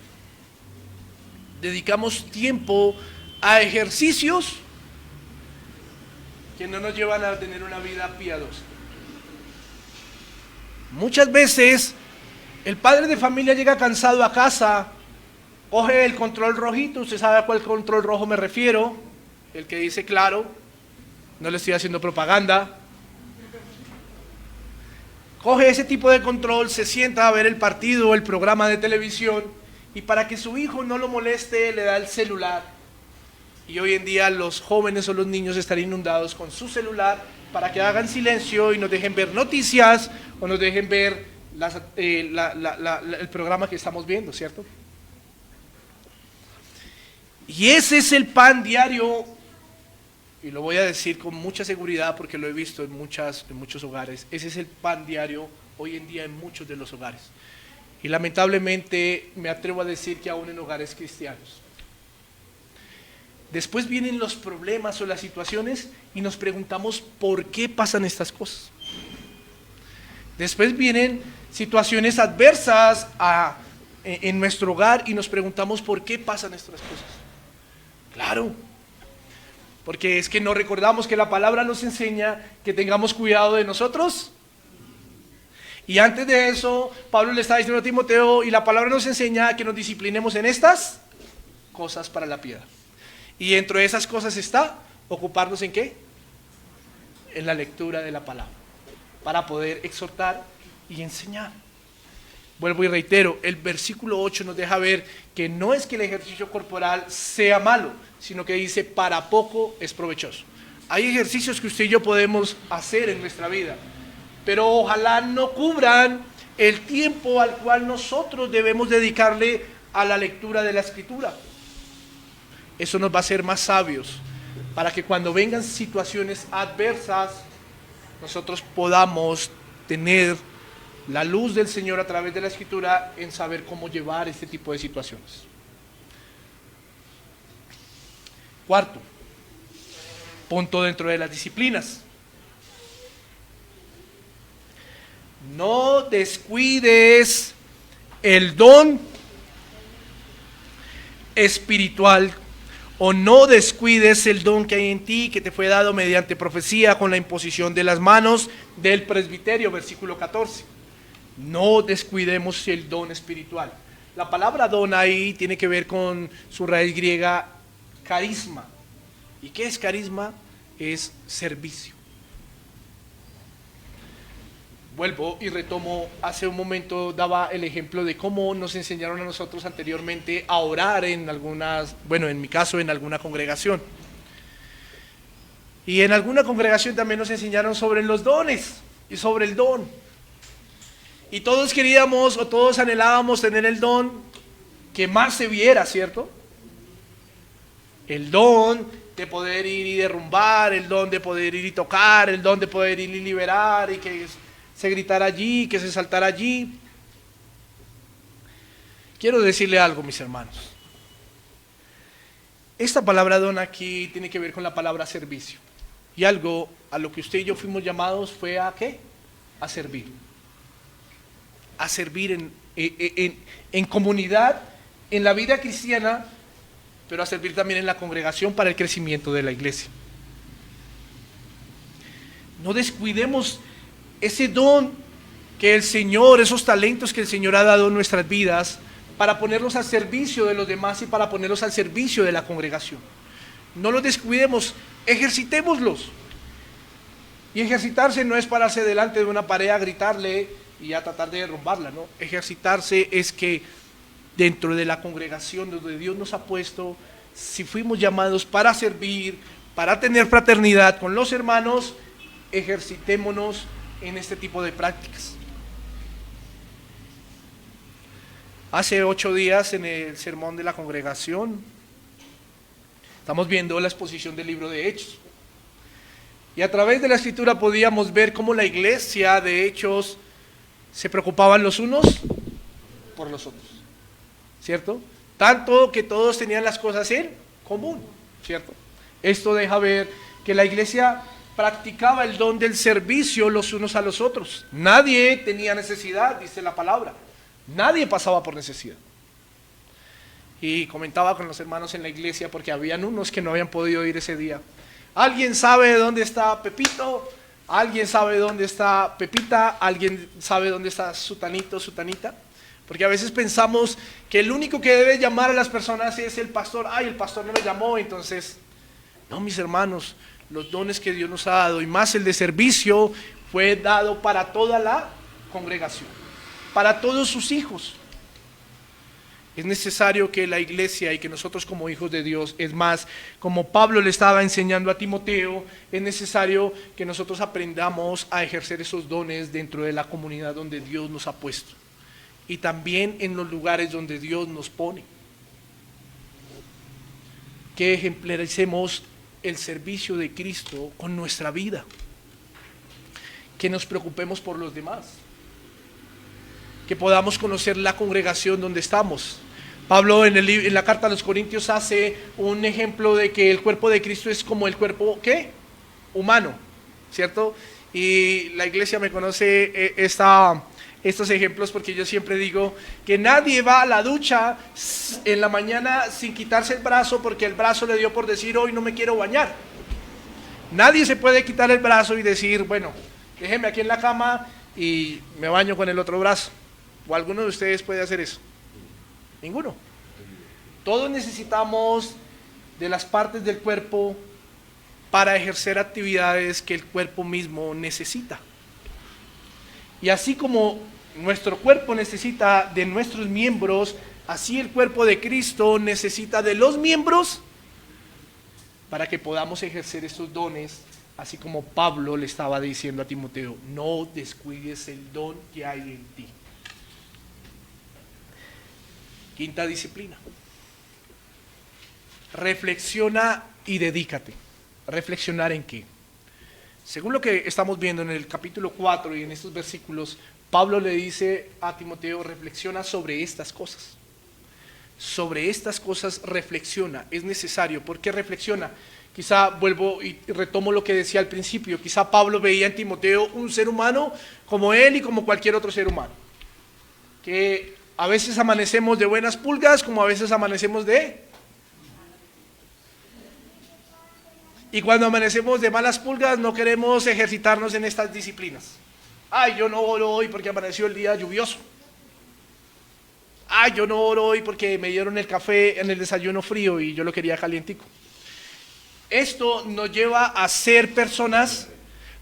Speaker 2: dedicamos tiempo a ejercicios que no nos llevan a tener una vida piadosa. Muchas veces el padre de familia llega cansado a casa, coge el control rojito, usted sabe a cuál control rojo me refiero, el que dice claro, no le estoy haciendo propaganda. Coge ese tipo de control, se sienta a ver el partido, el programa de televisión, y para que su hijo no lo moleste, le da el celular. Y hoy en día los jóvenes o los niños están inundados con su celular para que hagan silencio y nos dejen ver noticias o nos dejen ver el programa que estamos viendo, ¿cierto? Y ese es el pan diario, y lo voy a decir con mucha seguridad porque lo he visto en muchos hogares, ese es el pan diario hoy en día en muchos de los hogares. Y lamentablemente me atrevo a decir que aún en hogares cristianos. Después vienen los problemas o las situaciones y nos preguntamos por qué pasan estas cosas. Después vienen situaciones adversas en nuestro hogar y nos preguntamos por qué pasan estas cosas. Claro, porque es que no recordamos que la palabra nos enseña que tengamos cuidado de nosotros. Y antes de eso, Pablo le está diciendo a Timoteo, y la palabra nos enseña que nos disciplinemos en estas cosas para la piedad. Y dentro de esas cosas está ocuparnos ¿en qué? En la lectura de la palabra, para poder exhortar y enseñar. Vuelvo y reitero, el versículo 8 nos deja ver que no es que el ejercicio corporal sea malo, sino que dice para poco es provechoso. Hay ejercicios que usted y yo podemos hacer en nuestra vida, pero ojalá no cubran el tiempo al cual nosotros debemos dedicarle a la lectura de la Escritura. Eso nos va a hacer más sabios, para que cuando vengan situaciones adversas, nosotros podamos tener la luz del Señor a través de la Escritura en saber cómo llevar este tipo de situaciones. Cuarto punto dentro de las disciplinas. No descuides el don espiritual, o no descuides el don que hay en ti, que te fue dado mediante profecía con la imposición de las manos del presbiterio, versículo 14. No descuidemos el don espiritual. La palabra don ahí tiene que ver con su raíz griega carisma. ¿Y qué es carisma? Es servicio. Vuelvo y retomo, hace un momento daba el ejemplo de cómo nos enseñaron a nosotros anteriormente a orar en algunas, bueno, en mi caso en alguna congregación. Y en alguna congregación también nos enseñaron sobre los dones y sobre el don. Y todos queríamos o todos anhelábamos tener el don que más se viera, ¿cierto? El don de poder ir y derrumbar, el don de poder ir y tocar, el don de poder ir y liberar y que se gritara allí, que se saltara allí. Quiero decirle algo, mis hermanos. Esta palabra don aquí tiene que ver con la palabra servicio. Y algo a lo que usted y yo fuimos llamados fue ¿a qué? A servir. A servir en comunidad, en la vida cristiana, pero a servir también en la congregación para el crecimiento de la iglesia. No descuidemos ese don que el Señor, esos talentos que el Señor ha dado en nuestras vidas, para ponerlos al servicio de los demás y para ponerlos al servicio de la congregación. No los descuidemos, ejercitémoslos. Y ejercitarse no es pararse delante de una pared a gritarle y a tratar de derrumbarla, ¿no? Ejercitarse es que dentro de la congregación donde Dios nos ha puesto, si fuimos llamados para servir, para tener fraternidad con los hermanos, ejercitémonos en este tipo de prácticas. Hace 8 días en el sermón de la congregación estamos viendo la exposición del libro de Hechos. Y a través de la escritura podíamos ver cómo la iglesia de Hechos se preocupaban los unos por los otros, ¿cierto? Tanto que todos tenían las cosas en común, ¿cierto? Esto deja ver que la iglesia practicaba el don del servicio los unos a los otros. Nadie tenía necesidad, dice la palabra. Nadie pasaba por necesidad. Y comentaba con los hermanos en la iglesia, porque habían unos que no habían podido ir ese día. ¿Alguien sabe dónde está Pepito? ¿Alguien sabe dónde está Pepita? ¿Alguien sabe dónde está Sutanito, Sutanita? Porque a veces pensamos que el único que debe llamar a las personas es el pastor. Ay, el pastor no me llamó, entonces... No, mis hermanos, los dones que Dios nos ha dado, y más el de servicio, fue dado para toda la congregación, para todos sus hijos. Es necesario que la iglesia y que nosotros como hijos de Dios, es más, como Pablo le estaba enseñando a Timoteo, es necesario que nosotros aprendamos a ejercer esos dones dentro de la comunidad donde Dios nos ha puesto y también en los lugares donde Dios nos pone. Que ejemplaricemos el servicio de Cristo con nuestra vida, que nos preocupemos por los demás, que podamos conocer la congregación donde estamos. Pablo en la carta a los Corintios hace un ejemplo de que el cuerpo de Cristo es como el cuerpo, ¿qué? Humano, ¿cierto? Y la iglesia me conoce estos ejemplos porque yo siempre digo que nadie va a la ducha en la mañana sin quitarse el brazo porque el brazo le dio por decir hoy no me quiero bañar. Nadie se puede quitar el brazo y decir, bueno, déjeme aquí en la cama y me baño con el otro brazo. ¿O alguno de ustedes puede hacer eso? Ninguno. Todos necesitamos de las partes del cuerpo para ejercer actividades que el cuerpo mismo necesita. Y así como nuestro cuerpo necesita de nuestros miembros, así el cuerpo de Cristo necesita de los miembros para que podamos ejercer estos dones, así como Pablo le estaba diciendo a Timoteo, no descuides el don que hay en ti. Quinta disciplina. Reflexiona y dedícate. ¿Reflexionar en qué? Según lo que estamos viendo en el capítulo 4 y en estos versículos, Pablo le dice a Timoteo, reflexiona sobre estas cosas. Sobre estas cosas reflexiona, es necesario. ¿Por qué reflexiona? Quizá vuelvo y retomo lo que decía al principio, quizá Pablo veía en Timoteo un ser humano como él y como cualquier otro ser humano. Que a veces amanecemos de buenas pulgas, como a veces amanecemos de... Y cuando amanecemos de malas pulgas no queremos ejercitarnos en estas disciplinas. Ay, yo no oro hoy porque amaneció el día lluvioso. Ay, yo no oro hoy porque me dieron el café en el desayuno frío y yo lo quería calientico. Esto nos lleva a ser personas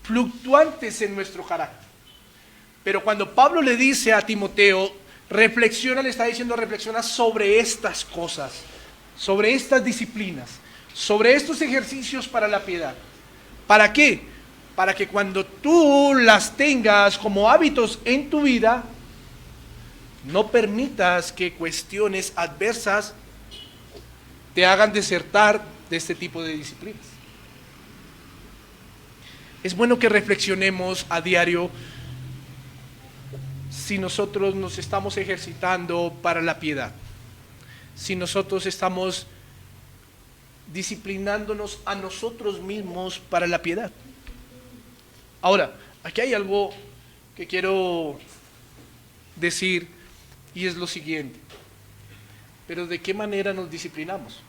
Speaker 2: fluctuantes en nuestro carácter. Pero cuando Pablo le dice a Timoteo, reflexiona, le está diciendo reflexiona sobre estas cosas, sobre estas disciplinas, sobre estos ejercicios para la piedad. ¿Para qué? Para que cuando tú las tengas como hábitos en tu vida, no permitas que cuestiones adversas te hagan desertar de este tipo de disciplinas. Es bueno que reflexionemos a diario si nosotros nos estamos ejercitando para la piedad, si nosotros estamos disciplinándonos a nosotros mismos para la piedad. Ahora, aquí hay algo que quiero decir y es lo siguiente. Pero ¿de qué manera nos disciplinamos?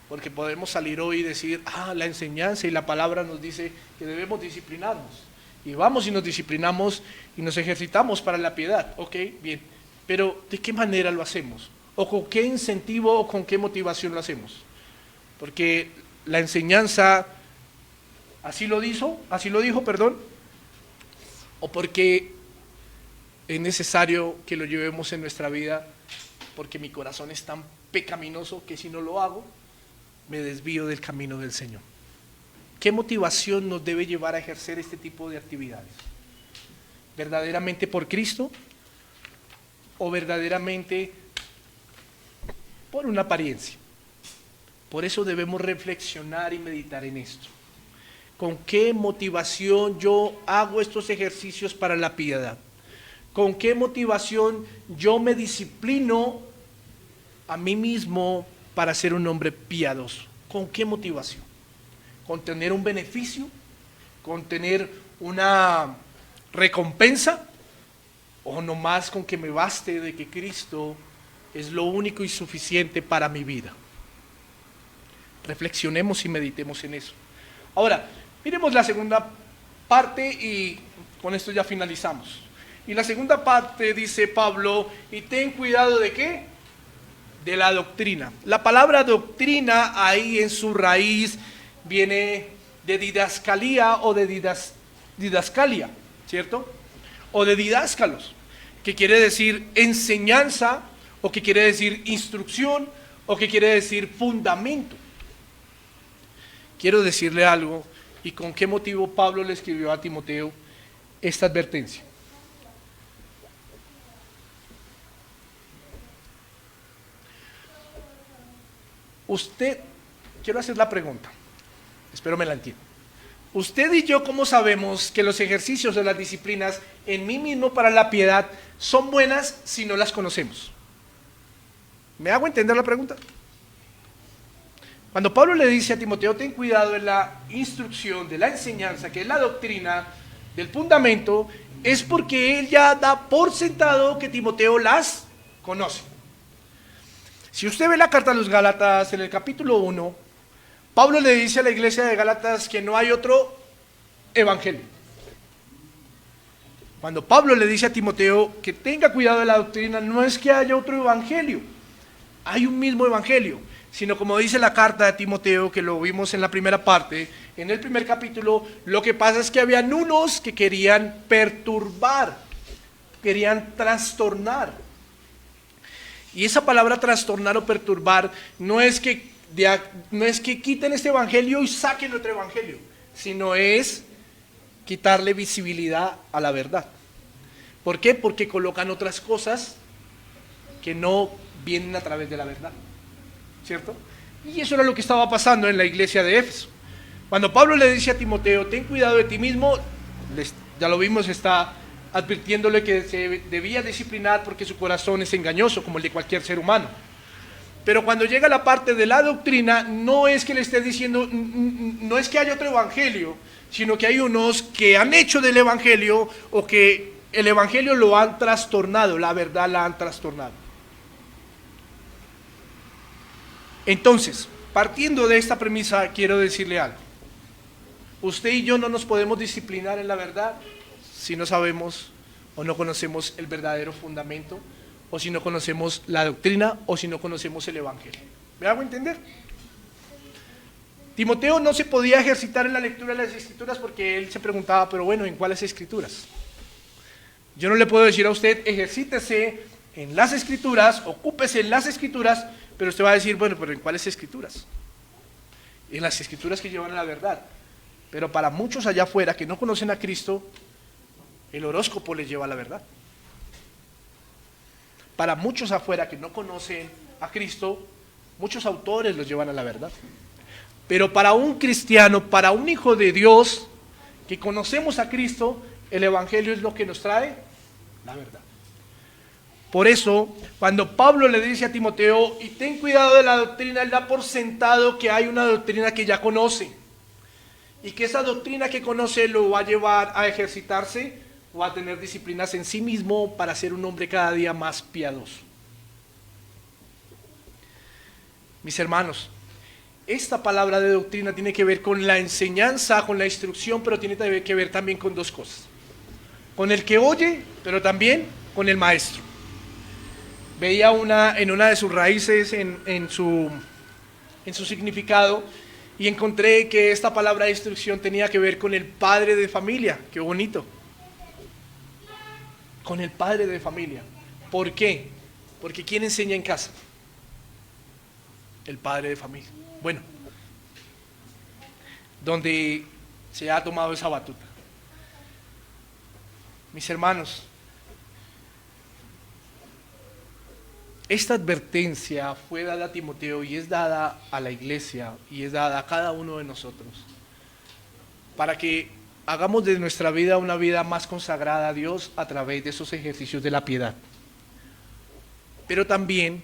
Speaker 2: Porque podemos salir hoy y decir, la enseñanza y la palabra nos dice que debemos disciplinarnos. y vamos y nos disciplinamos y nos ejercitamos para la piedad, ok, bien, pero ¿de qué manera lo hacemos? ¿O con qué incentivo o con qué motivación lo hacemos? Porque la enseñanza así lo dijo, o porque es necesario que lo llevemos en nuestra vida, porque mi corazón es tan pecaminoso que si no lo hago, me desvío del camino del Señor. ¿Qué motivación nos debe llevar a ejercer este tipo de actividades? ¿Verdaderamente por Cristo o verdaderamente por una apariencia? Por eso debemos reflexionar y meditar en esto. ¿Con qué motivación yo hago estos ejercicios para la piedad? ¿Con qué motivación yo me disciplino a mí mismo para ser un hombre piadoso? ¿Con qué motivación? ¿Con tener un beneficio? ¿Con tener una recompensa? ¿O nomás con que me baste de que Cristo es lo único y suficiente para mi vida? Reflexionemos y meditemos en eso. Ahora, miremos la segunda parte y con esto ya finalizamos. Y la segunda parte dice Pablo, y ten cuidado ¿de qué? De la doctrina. La palabra doctrina ahí en su raíz viene de didascalía o de didascalia, ¿cierto? O de didáscalos, que quiere decir enseñanza, o que quiere decir instrucción, o que quiere decir fundamento. Quiero decirle algo, y con qué motivo Pablo le escribió a Timoteo esta advertencia. Quiero hacer la pregunta, espero me la entienda. Usted y yo, ¿cómo sabemos que los ejercicios o las disciplinas en mí mismo para la piedad son buenas si no las conocemos? ¿Me hago entender la pregunta? Cuando Pablo le dice a Timoteo, ten cuidado de la instrucción, de la enseñanza, que es la doctrina, del fundamento, es porque él ya da por sentado que Timoteo las conoce. Si usted ve la carta a los Gálatas en el capítulo 1, Pablo le dice a la iglesia de Gálatas que no hay otro evangelio. Cuando Pablo le dice a Timoteo que tenga cuidado de la doctrina, no es que haya otro evangelio, hay un mismo evangelio, sino como dice la carta de Timoteo, que lo vimos en la primera parte, en el primer capítulo, lo que pasa es que habían unos que querían perturbar, querían trastornar. Y esa palabra trastornar o perturbar no es que quiten este evangelio y saquen otro evangelio, sino es quitarle visibilidad a la verdad. ¿Por qué? Porque colocan otras cosas que no vienen a través de la verdad, ¿cierto? Y eso era lo que estaba pasando en la iglesia de Éfeso. Cuando Pablo le dice a Timoteo, ten cuidado de ti mismo, ya lo vimos, está advirtiéndole que se debía disciplinar porque su corazón es engañoso, como el de cualquier ser humano. Pero cuando llega la parte de la doctrina, no es que le esté diciendo, no es que haya otro evangelio, sino que hay unos que han hecho del evangelio, o que el evangelio lo han trastornado, la verdad la han trastornado. Entonces, partiendo de esta premisa, quiero decirle algo. Usted y yo no nos podemos disciplinar en la verdad si no sabemos o no conocemos el verdadero fundamento, o si no conocemos la doctrina, o si no conocemos el evangelio. ¿Me hago entender? Timoteo no se podía ejercitar en la lectura de las escrituras porque él se preguntaba, pero bueno, ¿en cuáles escrituras? Yo no le puedo decir a usted, ejercítese en las escrituras, ocúpese en las escrituras, pero usted va a decir, bueno, pero ¿en cuáles escrituras? En las escrituras que llevan a la verdad. Pero para muchos allá afuera que no conocen a Cristo, el horóscopo les lleva a la verdad. Para muchos afuera que no conocen a Cristo, muchos autores los llevan a la verdad. Pero para un cristiano, para un hijo de Dios, que conocemos a Cristo, el evangelio es lo que nos trae la verdad. Por eso, cuando Pablo le dice a Timoteo, y ten cuidado de la doctrina, él da por sentado que hay una doctrina que ya conoce, y que esa doctrina que conoce lo va a llevar a ejercitarse o a tener disciplinas en sí mismo para ser un hombre cada día más piadoso. Mis hermanos, esta palabra de doctrina tiene que ver con la enseñanza, con la instrucción, pero tiene que ver también con dos cosas. Con el que oye, pero también con el maestro. Veía en una de sus raíces, en su significado, y encontré que esta palabra de instrucción tenía que ver con el padre de familia. ¡Qué bonito! Con el padre de familia. ¿Por qué? Porque ¿quién enseña en casa? El padre de familia. Bueno, donde se ha tomado esa batuta. Mis hermanos, esta advertencia fue dada a Timoteo y es dada a la iglesia y es dada a cada uno de nosotros para que hagamos de nuestra vida una vida más consagrada a Dios a través de esos ejercicios de la piedad. Pero también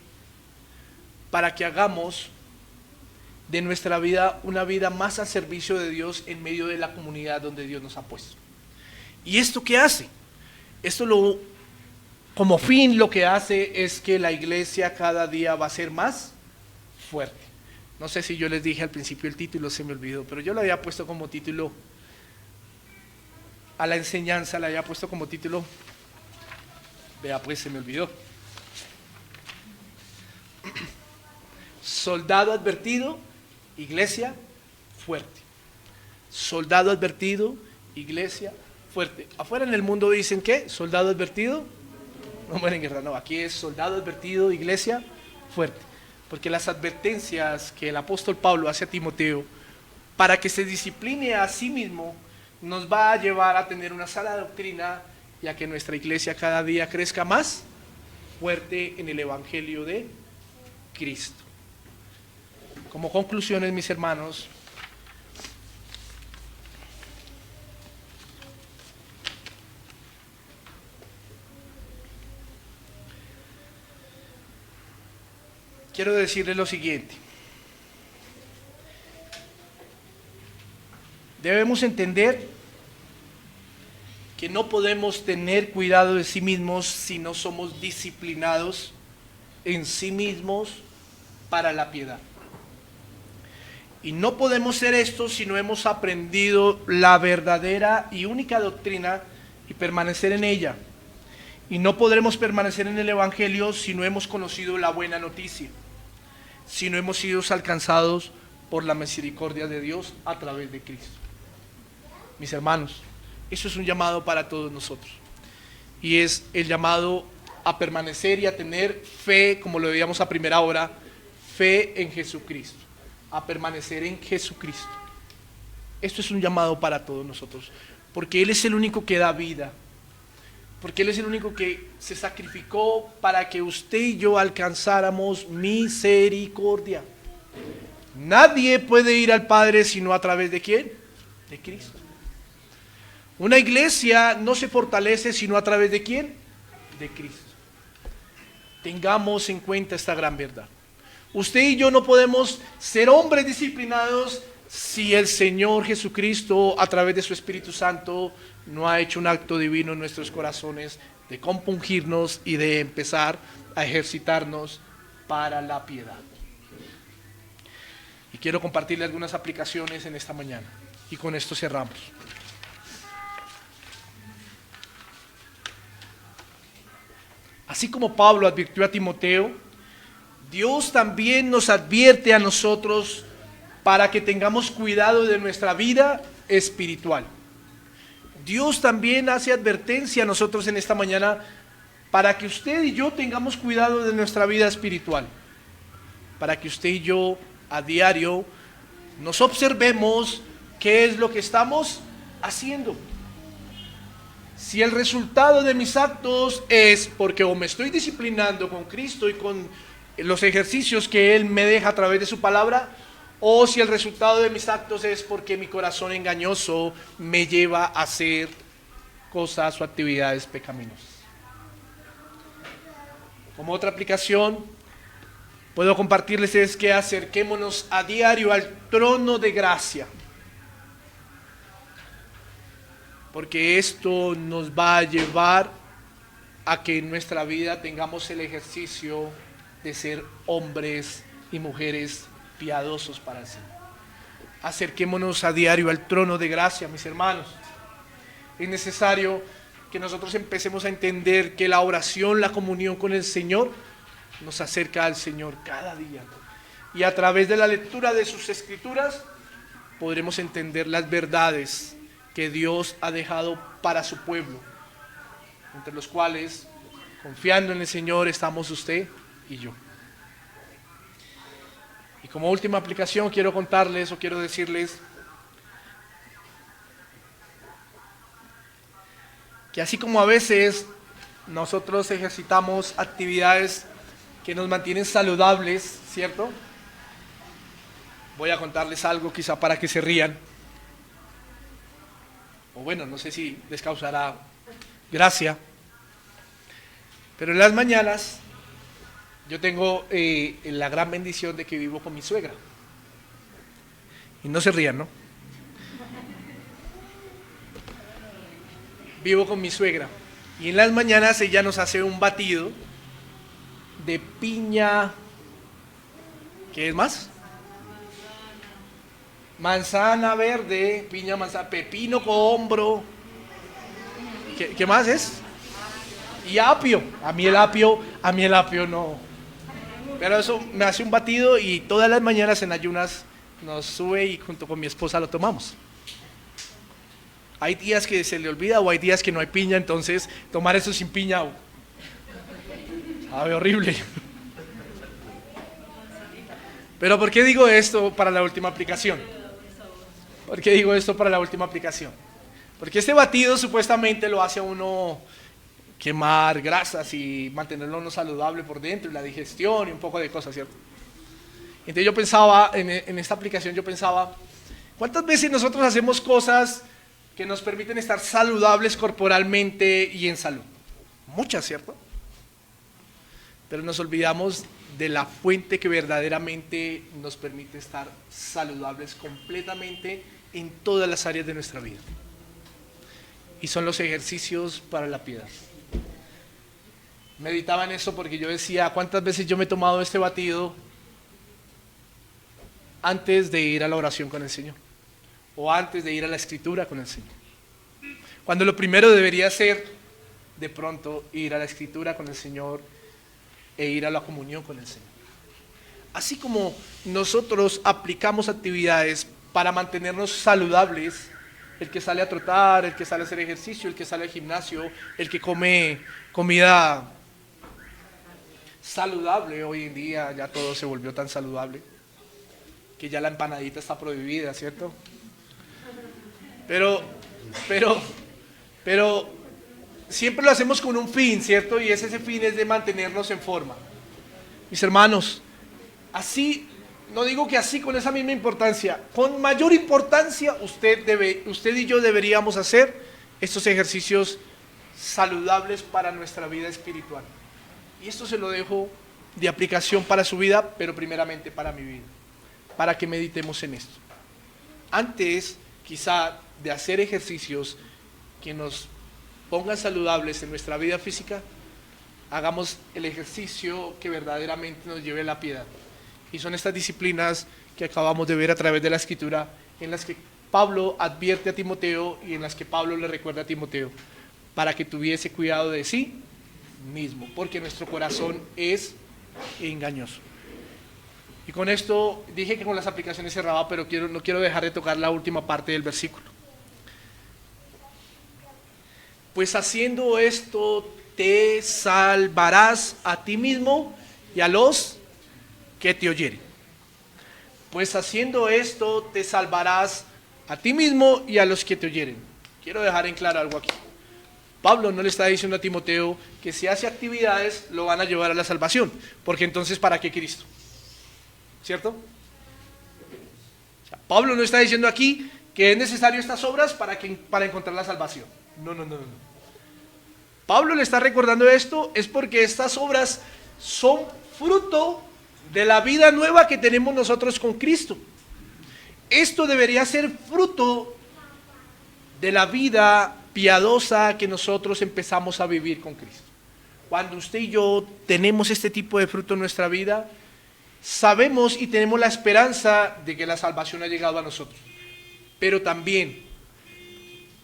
Speaker 2: para que hagamos de nuestra vida una vida más al servicio de Dios en medio de la comunidad donde Dios nos ha puesto. ¿Y esto qué hace? Como fin lo que hace es que la iglesia cada día va a ser más fuerte. No sé si yo les dije al principio el título, se me olvidó, pero yo lo había puesto como título a la enseñanza, le había puesto como título, vea pues se me olvidó. Soldado advertido, iglesia fuerte. Soldado advertido, iglesia fuerte. Afuera en el mundo dicen ¿qué? Soldado advertido, no muere en guerra, no, aquí es soldado advertido, iglesia fuerte. Porque las advertencias que el apóstol Pablo hace a Timoteo para que se discipline a sí mismo nos va a llevar a tener una sana doctrina y a que nuestra iglesia cada día crezca más fuerte en el evangelio de Cristo. Como conclusiones, mis hermanos, quiero decirles lo siguiente. Debemos entender que no podemos tener cuidado de sí mismos si no somos disciplinados en sí mismos para la piedad. Y no podemos ser esto si no hemos aprendido la verdadera y única doctrina y permanecer en ella. Y no podremos permanecer en el Evangelio si no hemos conocido la buena noticia, si no hemos sido alcanzados por la misericordia de Dios a través de Cristo. Mis hermanos, eso es un llamado para todos nosotros. Y es el llamado a permanecer y a tener fe, como lo veíamos a primera hora, fe en Jesucristo. A permanecer en Jesucristo. Esto es un llamado para todos nosotros, porque Él es el único que da vida, porque Él es el único que se sacrificó para que usted y yo alcanzáramos misericordia. Nadie puede ir al Padre sino a través de ¿quién? De Cristo. Una iglesia no se fortalece sino a través de ¿quién? De Cristo. Tengamos en cuenta esta gran verdad. Usted y yo no podemos ser hombres disciplinados si el Señor Jesucristo, a través de su Espíritu Santo, no ha hecho un acto divino en nuestros corazones de compungirnos y de empezar a ejercitarnos para la piedad. Y quiero compartirle algunas aplicaciones en esta mañana. Y con esto cerramos. Así como Pablo advirtió a Timoteo, Dios también nos advierte a nosotros para que tengamos cuidado de nuestra vida espiritual. Dios también hace advertencia a nosotros en esta mañana para que usted y yo tengamos cuidado de nuestra vida espiritual. Para que usted y yo a diario nos observemos qué es lo que estamos haciendo. Si el resultado de mis actos es porque o me estoy disciplinando con Cristo y con los ejercicios que Él me deja a través de su palabra, o si el resultado de mis actos es porque mi corazón engañoso me lleva a hacer cosas o actividades pecaminosas. Como otra aplicación, puedo compartirles es que acerquémonos a diario al trono de gracia, porque esto nos va a llevar a que en nuestra vida tengamos el ejercicio de ser hombres y mujeres piadosos para el Señor. Acerquémonos a diario al trono de gracia, mis hermanos. Es necesario que nosotros empecemos a entender que la oración, la comunión con el Señor, nos acerca al Señor cada día. Y a través de la lectura de sus Escrituras, podremos entender las verdades que Dios ha dejado para su pueblo, entre los cuales, confiando en el Señor, estamos usted y yo. Y como última aplicación quiero contarles o quiero decirles que así como a veces nosotros ejercitamos actividades que nos mantienen saludables, ¿cierto? Voy a contarles algo quizá para que se rían. O bueno, no sé si les causará gracia. Pero en las mañanas yo tengo la gran bendición de que vivo con mi suegra. Y no se rían, ¿no? Vivo con mi suegra. Y en las mañanas ella nos hace un batido de piña. ¿Qué es más? Manzana verde, piña, manzana, pepino, cohombro. ¿Qué más es? Y apio. A mí el apio no. Pero eso me hace un batido y todas las mañanas en ayunas nos sube y junto con mi esposa lo tomamos. Hay días que se le olvida o hay días que no hay piña, entonces tomar eso sin piña sabe horrible. Pero ¿por qué digo esto para la última aplicación? ¿Por qué digo esto para la última aplicación? Porque este batido supuestamente lo hace a uno quemar grasas y mantenerlo uno saludable por dentro, y la digestión y un poco de cosas, ¿cierto? Entonces yo pensaba, en esta aplicación yo pensaba, ¿cuántas veces nosotros hacemos cosas que nos permiten estar saludables corporalmente y en salud? Muchas, ¿cierto? Pero nos olvidamos de la fuente que verdaderamente nos permite estar saludables completamente en todas las áreas de nuestra vida. Y son los ejercicios para la piedad. Meditaba en eso porque yo decía, ¿cuántas veces yo me he tomado este batido antes de ir a la oración con el Señor? O antes de ir a la escritura con el Señor. Cuando lo primero debería ser, de pronto, ir a la escritura con el Señor e ir a la comunión con el Señor. Así como nosotros aplicamos actividades para mantenernos saludables, el que sale a trotar, el que sale a hacer ejercicio, el que sale al gimnasio, el que come comida saludable, hoy en día ya todo se volvió tan saludable, que ya la empanadita está prohibida, ¿cierto? Pero siempre lo hacemos con un fin, ¿cierto? Y ese fin es de mantenernos en forma. Mis hermanos, así, no digo que así con esa misma importancia, con mayor importancia usted y yo deberíamos hacer estos ejercicios saludables para nuestra vida espiritual. Y esto se lo dejo de aplicación para su vida, pero primeramente para mi vida, para que meditemos en esto. Antes, quizá, de hacer ejercicios que nos pongan saludables en nuestra vida física, hagamos el ejercicio que verdaderamente nos lleve a la piedad. Y son estas disciplinas que acabamos de ver a través de la Escritura, en las que Pablo advierte a Timoteo y en las que Pablo le recuerda a Timoteo para que tuviese cuidado de sí mismo, porque nuestro corazón es engañoso. Y con esto dije que con las aplicaciones cerraba, pero no quiero dejar de tocar la última parte del versículo. Pues haciendo esto te salvarás a ti mismo y a los que te oyeren. Pues haciendo esto te salvarás a ti mismo y a los que te oyeren. Quiero dejar en claro algo aquí. Pablo no le está diciendo a Timoteo que si hace actividades lo van a llevar a la salvación, porque entonces ¿para qué Cristo? ¿Cierto? O sea, Pablo no está diciendo aquí que es necesario estas obras para encontrar la salvación. No. Pablo le está recordando esto es porque estas obras son fruto de la vida nueva que tenemos nosotros con Cristo. Esto debería ser fruto de la vida piadosa que nosotros empezamos a vivir con Cristo. Cuando usted y yo tenemos este tipo de fruto en nuestra vida, sabemos y tenemos la esperanza de que la salvación ha llegado a nosotros. Pero también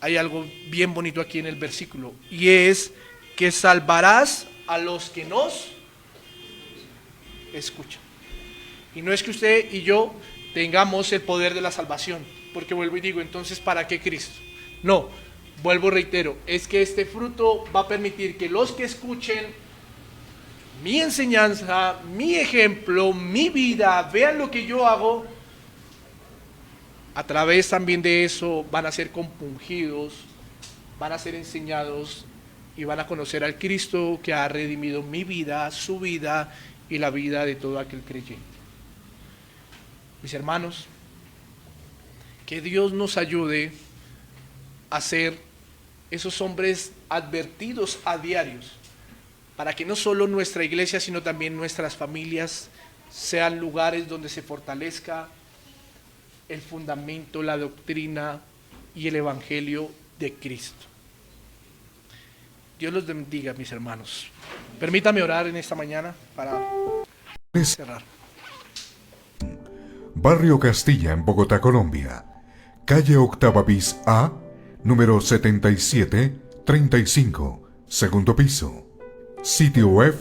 Speaker 2: hay algo bien bonito aquí en el versículo, y es que salvarás a los que nos escuchan. Y no es que usted y yo tengamos el poder de la salvación, porque vuelvo y digo, entonces ¿para qué Cristo? No, vuelvo y reitero, es que este fruto va a permitir que los que escuchen mi enseñanza, mi ejemplo, mi vida, vean lo que yo hago, a través también de eso van a ser compungidos, van a ser enseñados y van a conocer al Cristo que ha redimido mi vida, su vida y la vida de todo aquel creyente. Mis hermanos, que Dios nos ayude a ser esos hombres advertidos a diarios, para que no solo nuestra iglesia, sino también nuestras familias sean lugares donde se fortalezca el fundamento, la doctrina y el evangelio de Cristo. Dios los bendiga, mis hermanos. Permítame orar en esta mañana para cerrar.
Speaker 1: Barrio Castilla, en Bogotá, Colombia. Calle Octava bis A, número 7735, segundo piso. Sitio web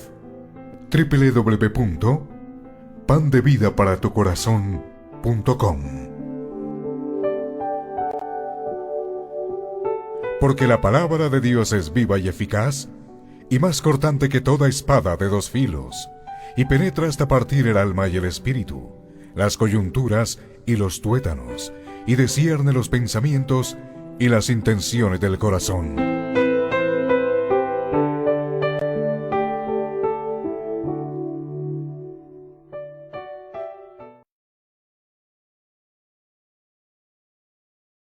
Speaker 1: www.pandevidaparatucorazon.com. Porque la palabra de Dios es viva y eficaz, y más cortante que toda espada de dos filos, y penetra hasta partir el alma y el espíritu, las coyunturas y los tuétanos, y discierne los pensamientos y las intenciones del corazón.